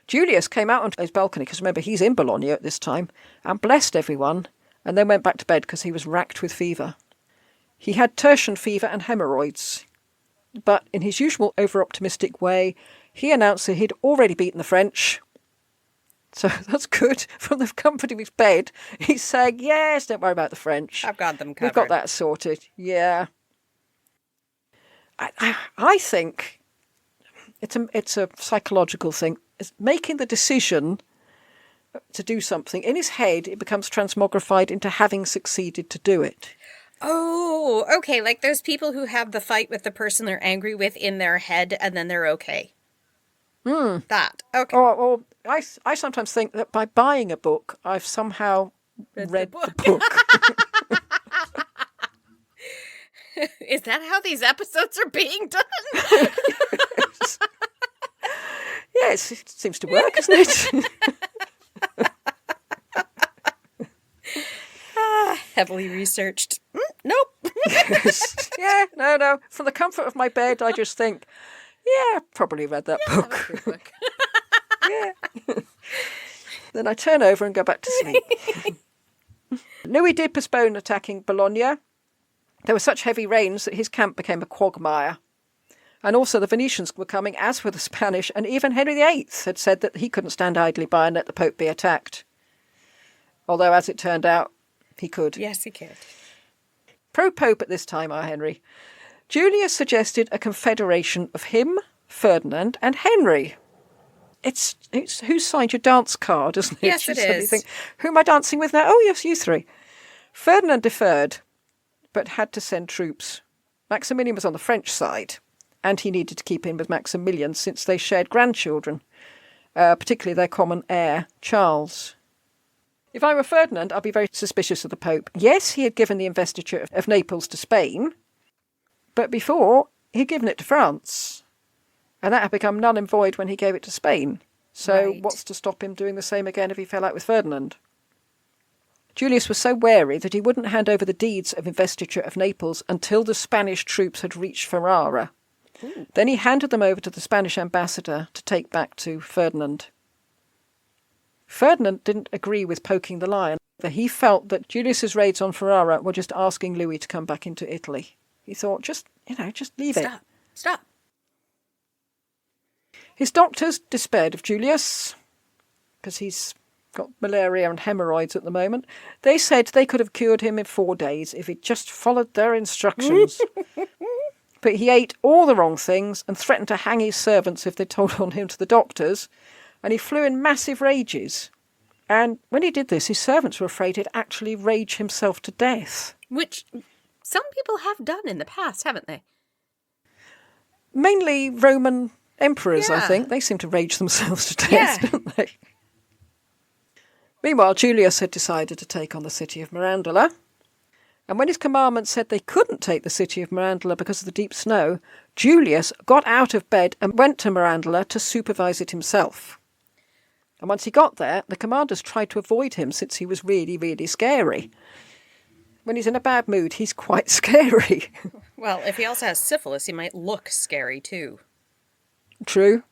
Julius came out onto his balcony, because remember, he's in Bologna at this time, and blessed everyone, and then went back to bed because he was racked with fever. He had tertian fever and hemorrhoids, but in his usual over-optimistic way, he announced that he'd already beaten the French. So that's good. From the comfort of his bed, he's saying, yes, don't worry about the French. I've got them covered. We've got that sorted. Yeah. I think it's a psychological thing. It's making the decision to do something. In his head, it becomes transmogrified into having succeeded to do it. Oh, okay. Like those people who have the fight with the person they're angry with in their head and then they're okay. That. Okay. Or I sometimes think that by buying a book, I've somehow read the book. Is that how these episodes are being done? Yes. Yes, it seems to work, doesn't it? Heavily researched. Nope. Yes. Yeah, no. From the comfort of my bed, I just think, yeah, probably read that book. That's a good book. Yeah. Then I turn over and go back to sleep. Louis did postpone attacking Bologna. There were such heavy rains that his camp became a quagmire. And also the Venetians were coming, as were the Spanish, and even Henry VIII had said that he couldn't stand idly by and let the Pope be attacked. Although, as it turned out, he could. Yes, he could. Pro-Pope at this time, our Henry. Julius suggested a confederation of him, Ferdinand, and Henry. It's who signed your dance card, isn't it? Yes, it is. You think, who am I dancing with now? Oh, yes, you three. Ferdinand deferred, but had to send troops. Maximilian was on the French side, and he needed to keep in with Maximilian since they shared grandchildren, particularly their common heir, Charles. If I were Ferdinand, I'd be very suspicious of the Pope. Yes, he had given the investiture of Naples to Spain, but before, he'd given it to France. And that had become null and void when he gave it to Spain. So Right. What's to stop him doing the same again if he fell out with Ferdinand? Julius was so wary that he wouldn't hand over the deeds of investiture of Naples until the Spanish troops had reached Ferrara. Ooh. Then he handed them over to the Spanish ambassador to take back to Ferdinand. Ferdinand didn't agree with poking the lion. He felt that Julius's raids on Ferrara were just asking Louis to come back into Italy. He thought, just leave it. Stop. His doctors despaired of Julius, because he's got malaria and hemorrhoids at the moment. They said they could have cured him in 4 days if he'd just followed their instructions. But he ate all the wrong things and threatened to hang his servants if they told on him to the doctors, and he flew in massive rages. And when he did this, his servants were afraid he'd actually rage himself to death. Which some people have done in the past, haven't they? Mainly Roman emperors, I Yeah. think. They seem to rage themselves to death, Yeah. don't they? Meanwhile, Julius had decided to take on the city of Mirandola. And when his commandment said they couldn't take the city of Mirandola because of the deep snow, Julius got out of bed and went to Mirandola to supervise it himself. And once he got there, the commanders tried to avoid him since he was really, really scary. When he's in a bad mood, he's quite scary. Well, if he also has syphilis, he might look scary too. True.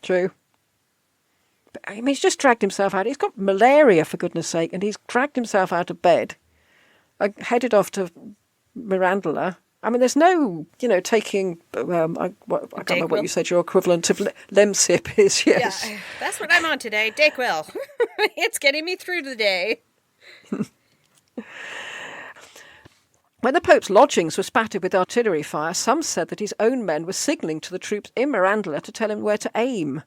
But, I mean, he's just dragged himself out. He's got malaria, for goodness sake, and he's dragged himself out of bed, headed off to Mirandola. I mean, there's no, taking, I can't remember what you said your equivalent of Lemsip is, yes. Yeah, that's what I'm on today. Dayquil. It's getting me through the day. When the Pope's lodgings were spattered with artillery fire, some said that his own men were signalling to the troops in Mirandola to tell him where to aim,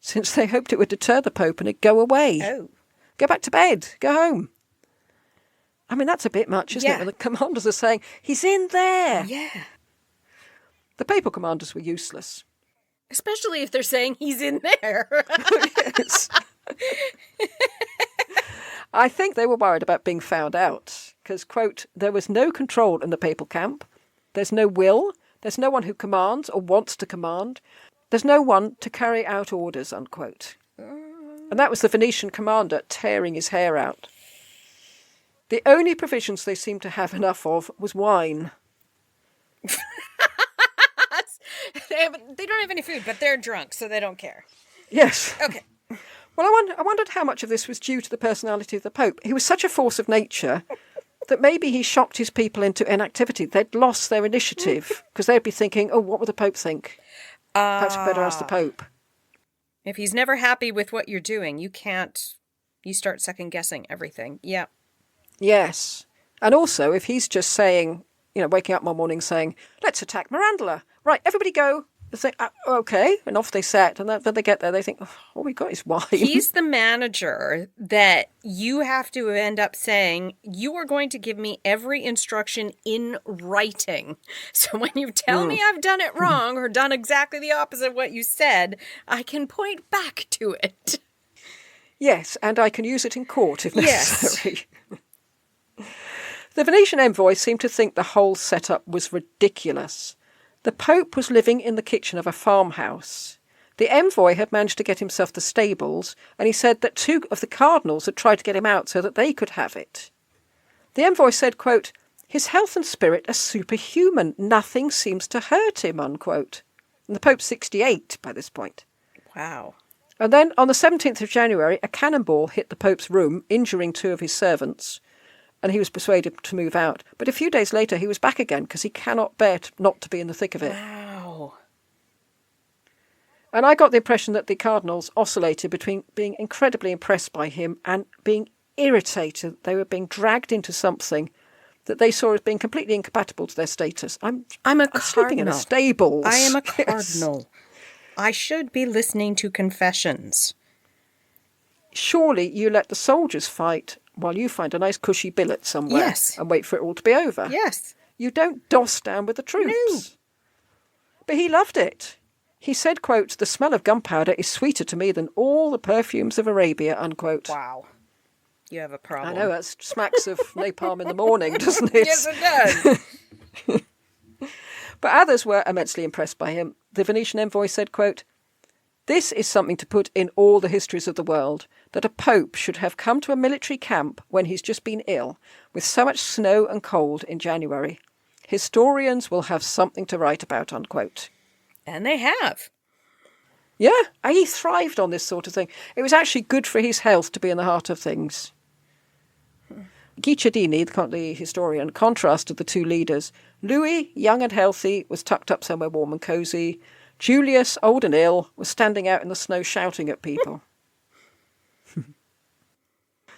since they hoped it would deter the Pope and he'd go away. Oh. Go back to bed. Go home. I mean, that's a bit much, isn't it? Yeah. When the commanders are saying, he's in there. Yeah. The papal commanders were useless. Especially if they're saying he's in there. Yes. I think they were worried about being found out. because, quote, there was no control in the papal camp. There's no will. There's no one who commands or wants to command. There's no one to carry out orders, unquote. And that was the Venetian commander tearing his hair out. The only provisions they seemed to have enough of was wine. They don't have any food, but they're drunk, so they don't care. Yes. Okay. Well, I wondered how much of this was due to the personality of the Pope. He was such a force of nature that maybe he shocked his people into inactivity. They'd lost their initiative because they'd be thinking, oh, what would the Pope think? Perhaps we better ask the Pope. If he's never happy with what you're doing, you start second-guessing everything. Yeah. Yes. And also, if he's just saying, waking up one morning saying, let's attack Mirandola. Right, everybody go. They think, okay. And off they set. And then they get there, they think, all we got is wine. He's the manager that you have to end up saying, you are going to give me every instruction in writing. So when you tell me I've done it wrong or done exactly the opposite of what you said, I can point back to it. Yes, and I can use it in court if necessary. Yes. The Venetian envoy seemed to think the whole setup was ridiculous. The Pope was living in the kitchen of a farmhouse. The envoy had managed to get himself the stables, and he said that 2 of the cardinals had tried to get him out so that they could have it. The envoy said, quote, his health and spirit are superhuman. Nothing seems to hurt him, unquote. And the Pope's 68 by this point. Wow. And then on the 17th of January, a cannonball hit the Pope's room, injuring 2 of his servants, and he was persuaded to move out. But a few days later, he was back again because he cannot bear not to be in the thick of it. Wow. And I got the impression that the cardinals oscillated between being incredibly impressed by him and being irritated. They were being dragged into something that they saw as being completely incompatible to their status. I'm sleeping in a stables. I am a cardinal. Yes. I should be listening to confessions. Surely you let the soldiers fight while you find a nice cushy billet somewhere. Yes. And wait for it all to be over. Yes. You don't doss down with the troops. No. But he loved it. He said, quote, the smell of gunpowder is sweeter to me than all the perfumes of Arabia, unquote. Wow. You have a problem. I know, that smacks of napalm in the morning, doesn't it? Yes, it does. But others were immensely impressed by him. The Venetian envoy said, quote, this is something to put in all the histories of the world, that a pope should have come to a military camp when he's just been ill, with so much snow and cold in January. Historians will have something to write about, unquote. And they have. Yeah, he thrived on this sort of thing. It was actually good for his health to be in the heart of things. Guicciardini, the historian, contrasted the 2 leaders. Louis, young and healthy, was tucked up somewhere warm and cosy. Julius, old and ill, was standing out in the snow shouting at people.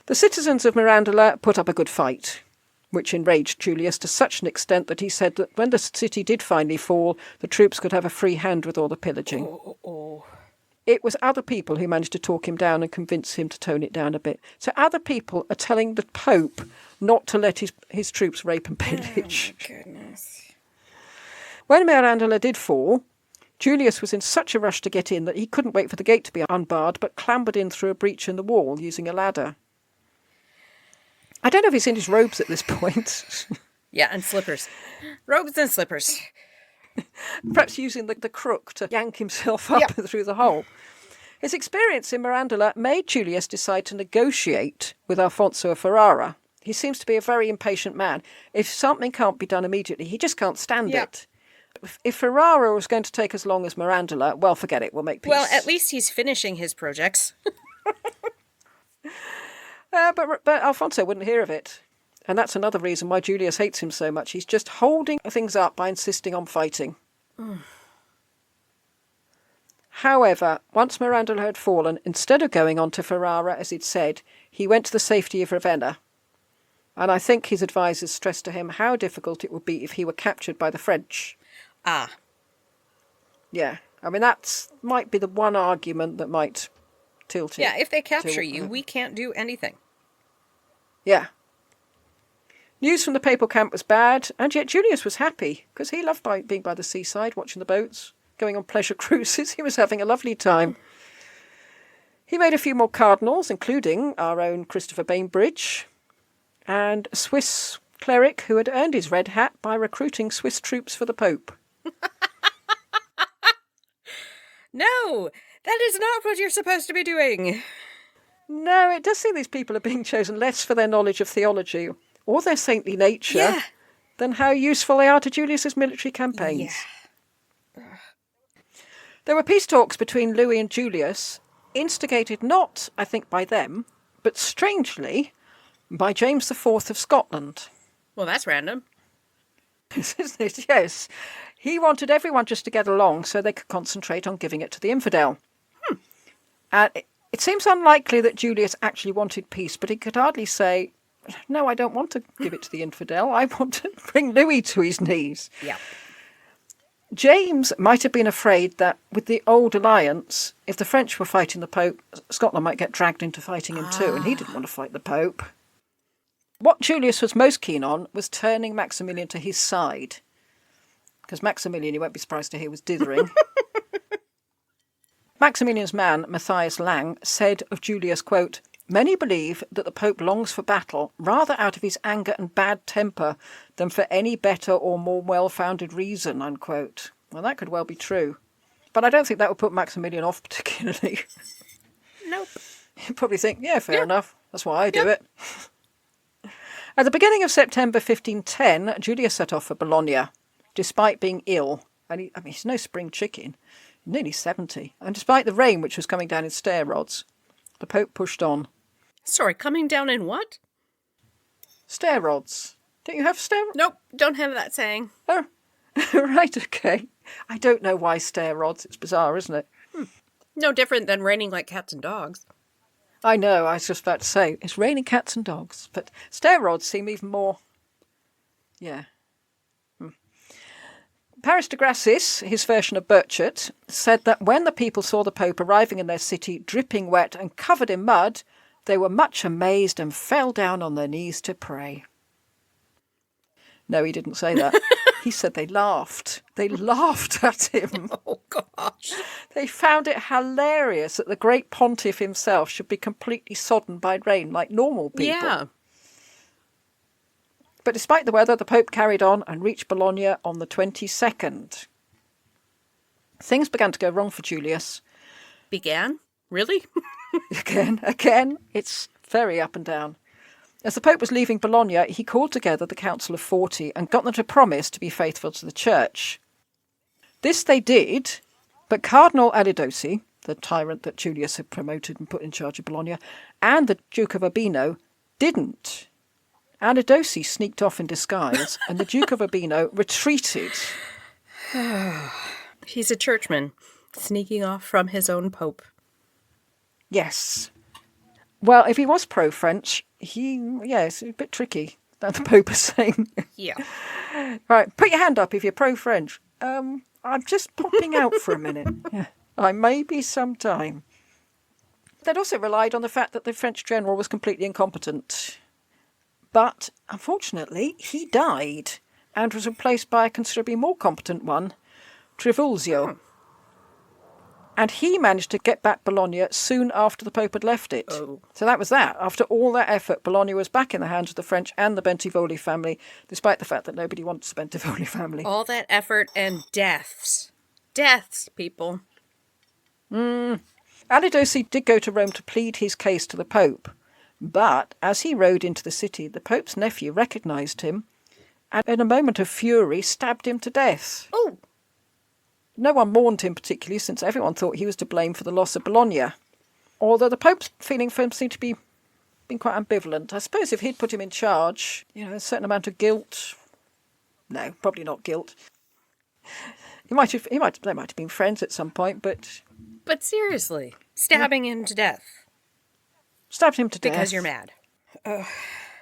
The citizens of Mirandola put up a good fight, which enraged Julius to such an extent that he said that when the city did finally fall, the troops could have a free hand with all the pillaging. It was other people who managed to talk him down and convince him to tone it down a bit. So other people are telling the Pope not to let his troops rape and pillage. Oh, my goodness. When Mirandola did fall, Julius was in such a rush to get in that he couldn't wait for the gate to be unbarred, but clambered in through a breach in the wall using a ladder. I don't know if he's in his robes at this point. Yeah, and slippers. Robes and slippers. Perhaps using the crook to yank himself up through the hole. His experience in Mirandola made Julius decide to negotiate with Alfonso of Ferrara. He seems to be a very impatient man. If something can't be done immediately, he just can't stand it. If Ferrara was going to take as long as Mirandola, well, forget it. We'll make peace. Well, at least he's finishing his projects. But Alfonso wouldn't hear of it. And that's another reason why Julius hates him so much. He's just holding things up by insisting on fighting. However, once Mirandola had fallen, instead of going on to Ferrara, as he'd said, he went to the safety of Ravenna. And I think his advisers stressed to him how difficult it would be if he were captured by the French. Ah. Yeah. I mean, that might be the one argument that might tilt it. Yeah, if they capture you, we can't do anything. Yeah. News from the papal camp was bad, and yet Julius was happy, because he loved being by the seaside, watching the boats, going on pleasure cruises. He was having a lovely time. He made a few more cardinals, including our own Christopher Bainbridge. and a Swiss cleric who had earned his red hat by recruiting Swiss troops for the Pope. No, that is not what you're supposed to be doing. No, it does seem these people are being chosen less for their knowledge of theology or their saintly nature than how useful they are to Julius's military campaigns. Yeah. There were peace talks between Louis and Julius, instigated not, I think, by them, but strangely, by James IV of Scotland. Well, that's random. Isn't it? Yes. He wanted everyone just to get along so they could concentrate on giving it to the infidel. And it seems unlikely that Julius actually wanted peace, but he could hardly say, no, I don't want to give it to the infidel. I want to bring Louis to his knees. Yeah. James might have been afraid that with the old alliance, if the French were fighting the Pope, Scotland might get dragged into fighting him too, and he didn't want to fight the Pope. What Julius was most keen on was turning Maximilian to his side, because Maximilian, you won't be surprised to hear, was dithering. Maximilian's man, Matthias Lang, said of Julius, quote, "Many believe that the Pope longs for battle rather out of his anger and bad temper than for any better or more well-founded reason," unquote. Well, that could well be true. But I don't think that would put Maximilian off particularly. Nope. You'd probably think, yeah, fair enough. That's why I do it. At the beginning of September 1510, Julius set off for Bologna, despite being ill. And he's no spring chicken. Nearly 70. And despite the rain which was coming down in stair rods, the Pope pushed on. Sorry, coming down in what? Stair rods. Don't you have stair rods? Nope, don't have that saying. Oh, right, okay. I don't know why stair rods. It's bizarre, isn't it? No different than raining like cats and dogs. I know, I was just about to say, it's raining cats and dogs. But stair rods seem even more... Yeah. Paris de Grassis, his version of Burchett, said that when the people saw the Pope arriving in their city dripping wet and covered in mud, they were much amazed and fell down on their knees to pray. No, he didn't say that. He said they laughed. They laughed at him. Oh, gosh. They found it hilarious that the great pontiff himself should be completely sodden by rain like normal people. Yeah. But despite the weather, the Pope carried on and reached Bologna on the 22nd. Things began to go wrong for Julius. Began? Really? Again, it's very up and down. As the Pope was leaving Bologna, he called together the Council of 40 and got them to promise to be faithful to the Church. This they did, but Cardinal Alidossi, the tyrant that Julius had promoted and put in charge of Bologna, and the Duke of Urbino didn't. Alidossi sneaked off in disguise, and the Duke of Urbino retreated. He's a churchman, sneaking off from his own pope. Yes. Well, if he was pro-French, it's a bit tricky, that the Pope is saying. Yeah. Right, put your hand up if you're pro-French. I'm just popping out for a minute. Yeah. I may be some time. They'd also relied on the fact that the French general was completely incompetent. But, unfortunately, he died and was replaced by a considerably more competent one, Trivulzio. And he managed to get back Bologna soon after the Pope had left it. Oh. So that was that. After all that effort, Bologna was back in the hands of the French and the Bentivogli family, despite the fact that nobody wants the Bentivogli family. All that effort and deaths. Deaths, people. Alidossi did go to Rome to plead his case to the Pope. But as he rode into the city, the Pope's nephew recognised him and in a moment of fury stabbed him to death. Oh! No one mourned him particularly, since everyone thought he was to blame for the loss of Bologna. Although the Pope's feeling for him seemed to be being quite ambivalent. I suppose if he'd put him in charge, a certain amount of guilt... No, probably not guilt. They might have been friends at some point, but... But seriously, stabbing him to death. Stabbed him to death. Because you're mad.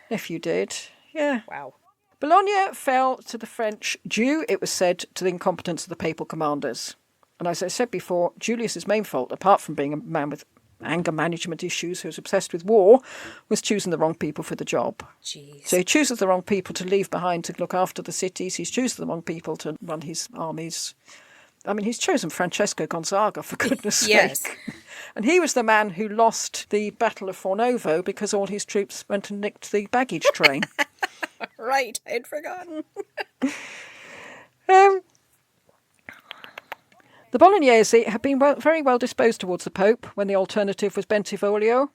If you did, yeah. Wow. Bologna fell to the French due, it was said, to the incompetence of the papal commanders. And as I said before, Julius's main fault, apart from being a man with anger management issues who was obsessed with war, was choosing the wrong people for the job. Jeez. So he chooses the wrong people to leave behind to look after the cities. He's chosen the wrong people to run his armies. I mean, he's chosen Francesco Gonzaga, for goodness Yes. sake. And he was the man who lost the Battle of Fornovo because all his troops went and nicked the baggage train. Right, I'd forgotten. The Bolognese had been very well disposed towards the Pope when the alternative was Bentivoglio.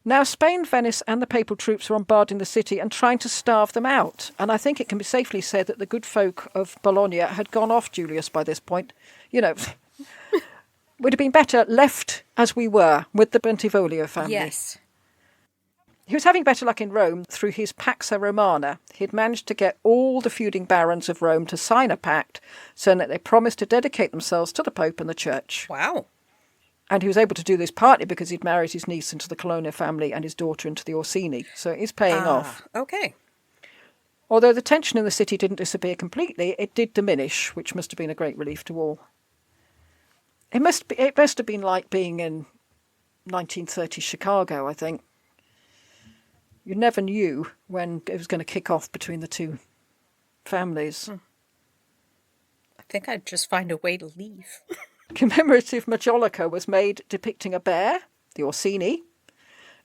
Now Spain, Venice and the papal troops were bombarding the city and trying to starve them out. And I think it can be safely said that the good folk of Bologna had gone off Julius by this point. You know, would have been better left as we were with the Bentivoglio family. Yes. He was having better luck in Rome through his Pax Romana. He'd managed to get all the feuding barons of Rome to sign a pact so that they promised to dedicate themselves to the Pope and the Church. Wow. And he was able to do this partly because he'd married his niece into the Colonna family and his daughter into the Orsini. So it is paying off. Okay. Although the tension in the city didn't disappear completely, it did diminish, which must have been a great relief to all. It must have been like being in 1930 Chicago, I think. You never knew when it was going to kick off between the two families. I think I'd just find a way to leave. Commemorative majolica was made depicting a bear, the Orsini,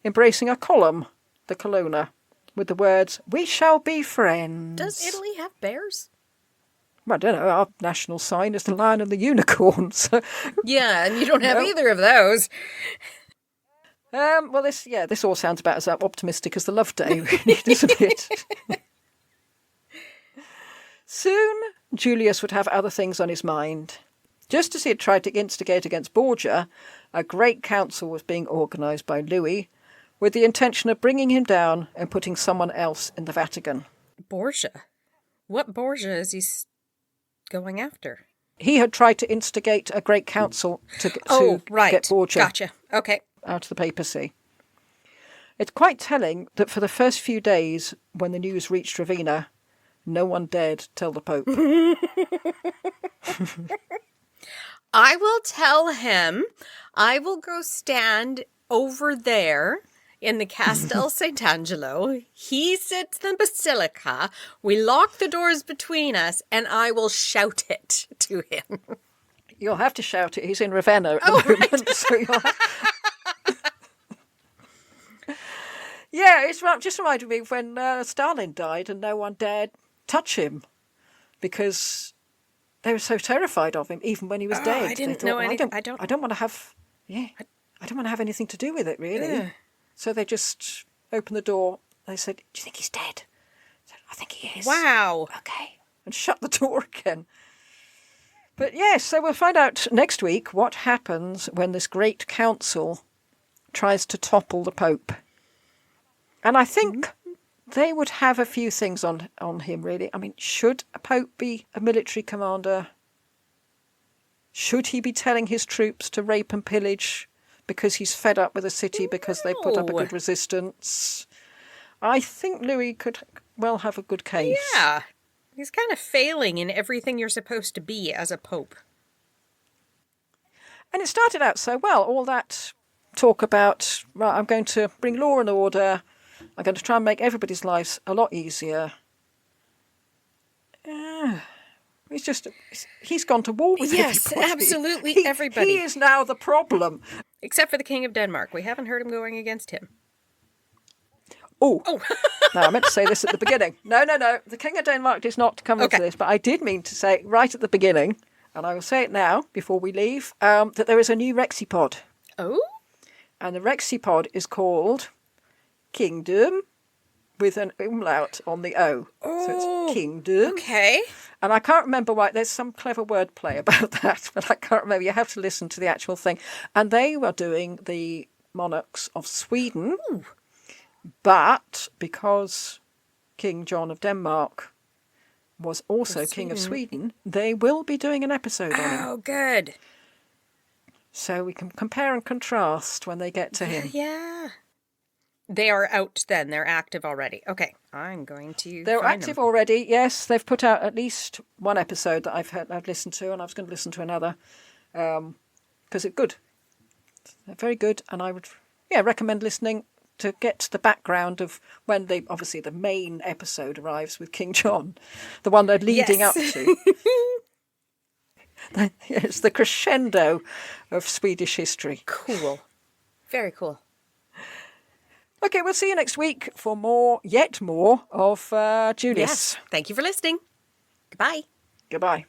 embracing a column, the Colonna, with the words, "We shall be friends." Does Italy have bears? Well, I don't know. Our national sign is the lion and the unicorn. So, Yeah, and you don't have either of those. well, this all sounds about as optimistic as the Love Day, really, doesn't it? Soon, Julius would have other things on his mind. Just as he had tried to instigate against Borgia, a great council was being organised by Louis with the intention of bringing him down and putting someone else in the Vatican. Borgia? What Borgia is he going after? He had tried to instigate a great council to get Borgia Gotcha. Okay. out of the papacy. It's quite telling that for the first few days when the news reached Ravenna, no one dared tell the Pope. I will tell him. I will go stand over there in the Castel Sant'Angelo. He sits in the Basilica. We lock the doors between us, and I will shout it to him. You'll have to shout it. He's in Ravenna at the moment. Right. So you'll have... Yeah, it's just reminded me of when Stalin died and no one dared touch him because they were so terrified of him, even when he was dead. I didn't know anything. I don't want to have. Yeah, I don't want to have anything to do with it, really. Yeah. So they just opened the door. They said, "Do you think he's dead?" I said, "I think he is." Wow. Okay, and shut the door again. But yes, so we'll find out next week what happens when this great council tries to topple the Pope. And I think they would have a few things on him, really. I mean, should a Pope be a military commander? Should he be telling his troops to rape and pillage because he's fed up with the city because they put up a good resistance? I think Louis could well have a good case. Yeah. He's kind of failing in everything you're supposed to be as a Pope. And it started out so well. All that talk about, right, I'm going to bring law and order. I'm going to try and make everybody's lives a lot easier. He's gone to war with everybody. Yes, absolutely everybody. He is now the problem. Except for the King of Denmark. We haven't heard him going against him. Oh. No, I meant to say this at the beginning. No. The King of Denmark does not come into this, but I did mean to say right at the beginning, and I will say it now before we leave, that there is a new Rexipod. Oh? And the Rexipod is called Kingdom with an umlaut on the O. Oh, so it's Kingdom. Okay. And I can't remember why. There's some clever wordplay about that, but I can't remember. You have to listen to the actual thing. And they were doing the monarchs of Sweden. Ooh. But because King John of Denmark was also King of Sweden, they will be doing an episode on him. Oh, good. So we can compare and contrast when they get to him. Yeah. They are out then. They're active already. Okay. I'm going to They're find active them. already, yes. They've put out at least one episode that I've listened to, and I was going to listen to another because it's good. They're very good, and I would recommend listening to get to the background of when obviously the main episode arrives with King John, the one they're leading up to. It's the crescendo of Swedish history. Cool. Very cool. Okay, we'll see you next week for yet more of Julius. Yes. Thank you for listening. Goodbye. Goodbye.